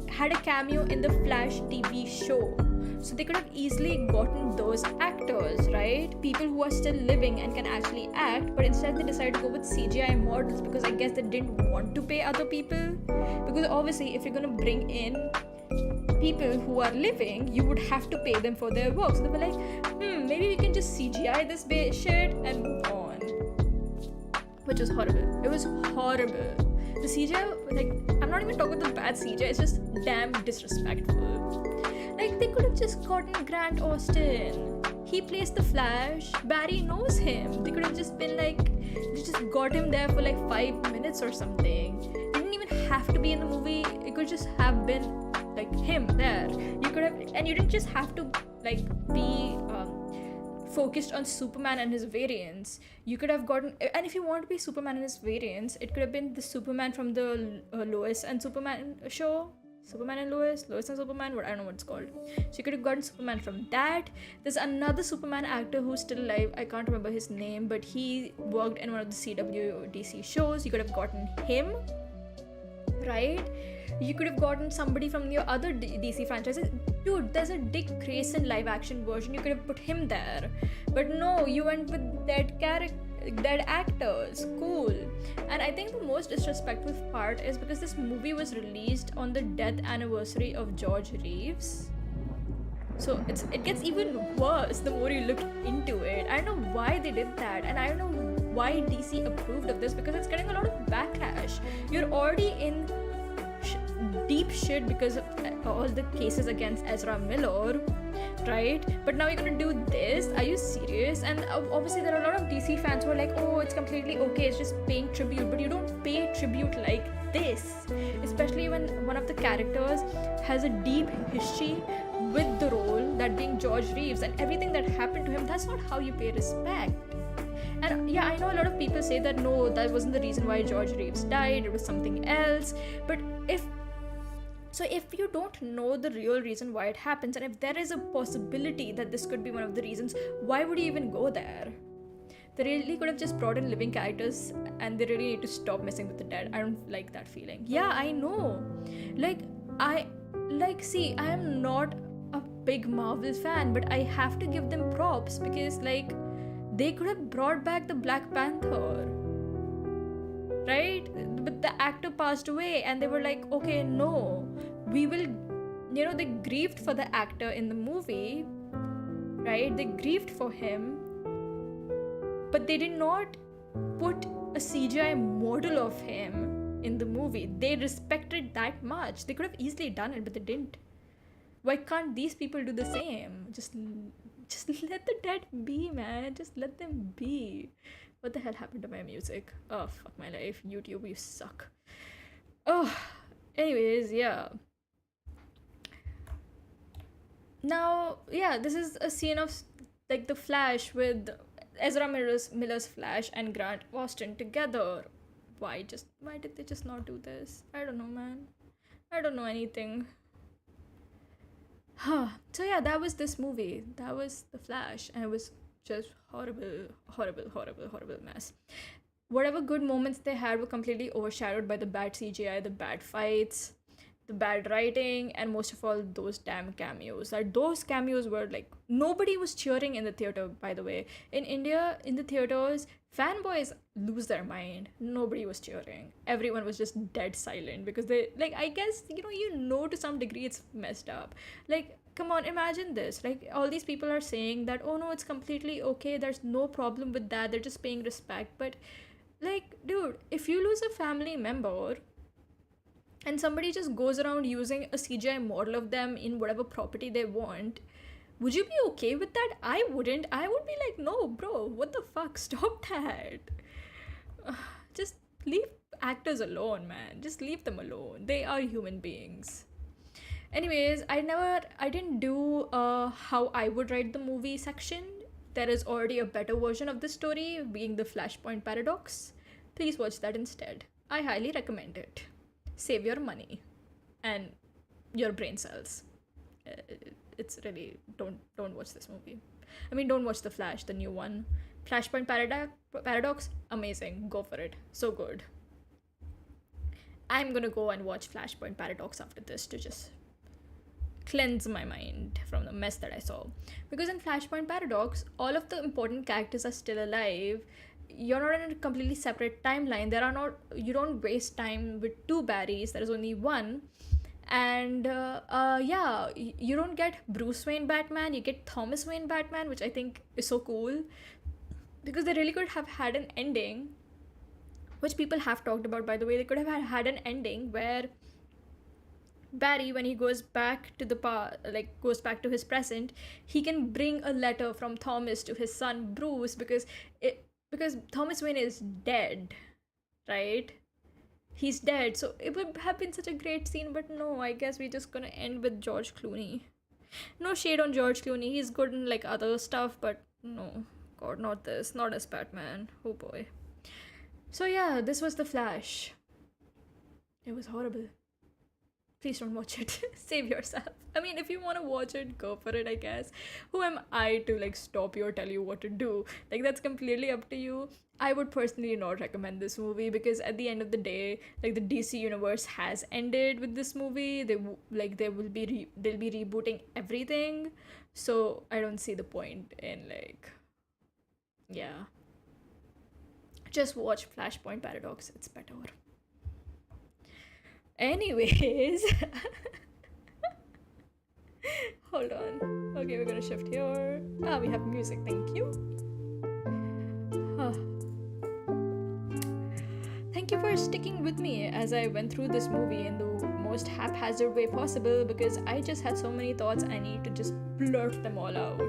[SPEAKER 1] had a cameo in the Flash TV show. So they could have easily gotten those actors, right? People who are still living and can actually act, but instead they decided to go with CGI models because I guess they didn't want to pay other people. Because obviously, if you're gonna bring in people who are living, you would have to pay them for their work. So they were like, maybe we can just CGI this shit and move on. Which was horrible. It was horrible. The CGI, like, I'm not even talking about the bad CGI, it's just damn disrespectful. Like, they could have just gotten Grant Austin. He plays the Flash. Barry knows him. They could have just been like, they just got him there for like 5 minutes or something. He didn't even have to be in the movie. It could just have been like him there. You could have, and you didn't just have to like be focused on Superman and his variants. You could have gotten, and if you want to be Superman and his variants, it could have been the Superman from the Lois and Superman show. Superman and Lois and Superman, I don't know what it's called. So you could have gotten Superman from that. There's another Superman actor who's still alive. I can't remember his name, but he worked in one of the CW DC shows. You could have gotten him, right? You could have gotten somebody from your other DC franchises. Dude, there's a Dick Grayson live action version. You could have put him there. But no, you went with dead actors. Cool. And I think the most disrespectful part is because this movie was released on the death anniversary of George Reeves. So it gets even worse the more you look into it. I don't know why they did that, and I don't know why DC approved of this, because it's getting a lot of backlash. You're already in deep shit because of all the cases against Ezra Miller, right? But now you're gonna do this? Are you serious? And obviously there are a lot of DC fans who are like, oh, it's completely okay, it's just paying tribute. But you don't pay tribute like this, especially when one of the characters has a deep history with the role, that being George Reeves, and everything that happened to him. That's not how you pay respect. And yeah, I know a lot of people say that no, that wasn't the reason why George Reeves died, it was something else. But if you don't know the real reason why it happens, and if there is a possibility that this could be one of the reasons, why would you even go there? They really could have just brought in living characters, and they really need to stop messing with the dead. I don't like that feeling. Yeah, I know. I am not a big Marvel fan, but I have to give them props because they could have brought back the Black Panther, right? But the actor passed away and they were like, okay, no, we will, they grieved for the actor in the movie, right? They grieved for him, but they did not put a CGI model of him in the movie. They respected that much. They could have easily done it, but they didn't. Why can't these people do the same? Just let the dead be, man. Just let them be. What the hell happened to my music? Oh, fuck my life. YouTube, you suck. Oh, anyways, yeah. Now, yeah, this is a scene of the Flash with Ezra Miller's Flash and Grant Austin together. Why did they just not do this? I don't know, man. I don't know anything. So yeah, that was this movie. That was The Flash, and it was just horrible mess. Whatever good moments they had were completely overshadowed by the bad CGI, the bad fights, the bad writing, and most of all, those damn cameos. Those cameos were nobody was cheering in the theater, by the way. In India, in the theaters, fanboys lose their mind. Nobody was cheering. Everyone was just dead silent because they, I guess, to some degree it's messed up. Come on, imagine this. All these people are saying that, oh no, it's completely okay, there's no problem with that, they're just paying respect. But, dude, if you lose a family member and somebody just goes around using a CGI model of them in whatever property they want, Would you be okay with that? I wouldn't. I would be like, no, bro, what the fuck? Stop that. Just leave actors alone, man. Just leave them alone. They are human beings. Anyways, I didn't do how I would write the movie section. There is already a better version of the story, being the Flashpoint Paradox. Please watch that instead. I highly recommend it. Save your money and your brain cells. It's really don't watch this movie. I mean, don't watch the Flash, the new one. Flashpoint Paradox, amazing. Go for it. So good. I'm gonna go and watch Flashpoint Paradox after this to just cleanse my mind from the mess that I saw. Because in Flashpoint Paradox, all of the important characters are still alive. You're not in a completely separate timeline. You don't waste time with two Barrys. There is only one. And yeah, you don't get Bruce Wayne Batman. You get Thomas Wayne Batman, which I think is so cool. Because they really could have had an ending, which people have talked about, by the way. They could have had an ending where Barry, when he goes back to the goes back to his present, he can bring a letter from Thomas to his son Bruce, because Thomas Wayne is dead, right? He's dead, so it would have been such a great scene. But no, I guess we're just gonna end with George Clooney. No shade on George Clooney, he's good in like other stuff, but no, God, not this, not as Batman. Oh boy. So yeah, this was The Flash. It was horrible. Please don't watch it. Save yourself. I mean, if you want to watch it, go for it, I guess. Who am I to like stop you or tell you what to do? Like, that's completely up to you. I would personally not recommend this movie, because at the end of the day, like, the DC universe has ended with this movie. They'll be rebooting everything. So I don't see the point in like, yeah. Just watch Flashpoint Paradox. It's better. Anyways, hold on. Okay, we're gonna shift here. We have music. Thank you. Thank you for sticking with me as I went through this movie in the most haphazard way possible, because I just had so many thoughts. I need to just blurt them all out.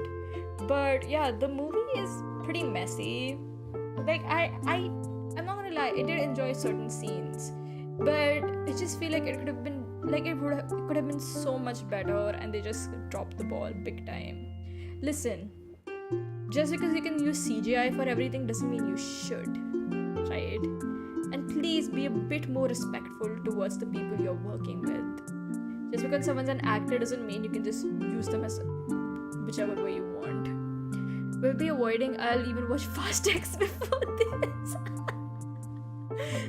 [SPEAKER 1] But yeah, the movie is pretty messy. Like, I'm not gonna lie, I did enjoy certain scenes, but I just feel like it could have been like it could have been so much better, and they just dropped the ball big time. Listen, just because you can use CGI for everything doesn't mean you should, right? And please be a bit more respectful towards the people you're working with. Just because someone's an actor doesn't mean you can just use them as whichever way you want. We'll be avoiding. I'll even watch Fast X before this.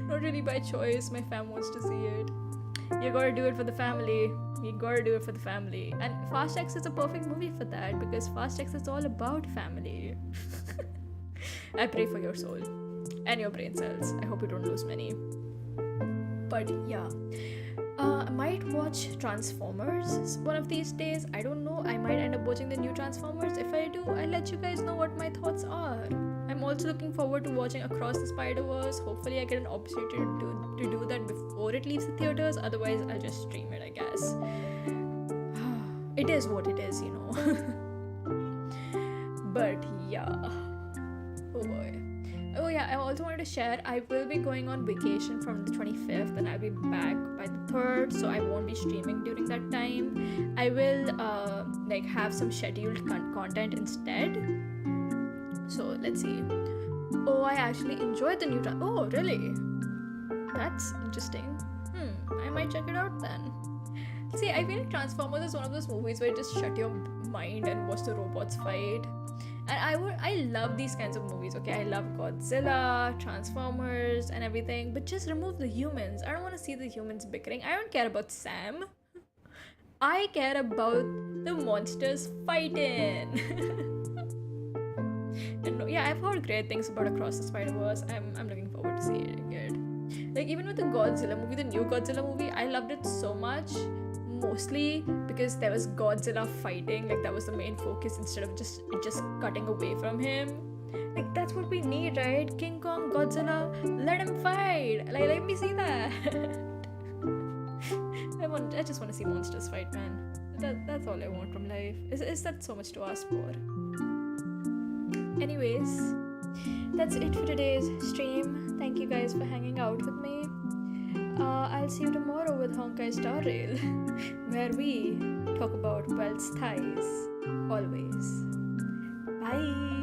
[SPEAKER 1] Not really by choice, my fam wants to see it. You gotta do it for the family. And Fast X is a perfect movie for that, because Fast X is all about family. I pray for your soul and your brain cells. I hope you don't lose many. But yeah, I might watch Transformers one of these days. I don't know, I might end up watching the new Transformers. If I do, I'll let you guys know what my thoughts are. I'm also looking forward to watching Across the Spider-Verse. Hopefully I get an opportunity to do that before it leaves the theaters. Otherwise, I'll just stream it, I guess. It is what it is, you know. But yeah. Oh boy. Oh yeah, I also wanted to share, I will be going on vacation from the 25th, and I'll be back by the 3rd, so I won't be streaming during that time. I will have some scheduled content instead. So let's see. Oh, I actually enjoyed the new oh, really? That's interesting. I might check it out then. See, I feel like Transformers is one of those movies where you just shut your mind and watch the robots fight. And I love these kinds of movies, okay? I love Godzilla, Transformers, and everything, but just remove the humans. I don't want to see the humans bickering. I don't care about Sam. I care about the monsters fighting. And yeah, I've heard great things about Across the Spider-Verse. I'm looking forward to seeing it again. Like, even with the Godzilla movie, the new Godzilla movie, I loved it so much. Mostly because there was Godzilla fighting, like that was the main focus, instead of just cutting away from him. Like, that's what we need, right? King Kong, Godzilla, let him fight. Like, let me see that. I just want to see monsters fight, man. That's all I want from life. Is that so much to ask for? Anyways, that's it for today's stream. Thank you guys for hanging out with me. I'll see you tomorrow with Honkai Star Rail, where we talk about Welt's thighs. Always. Bye.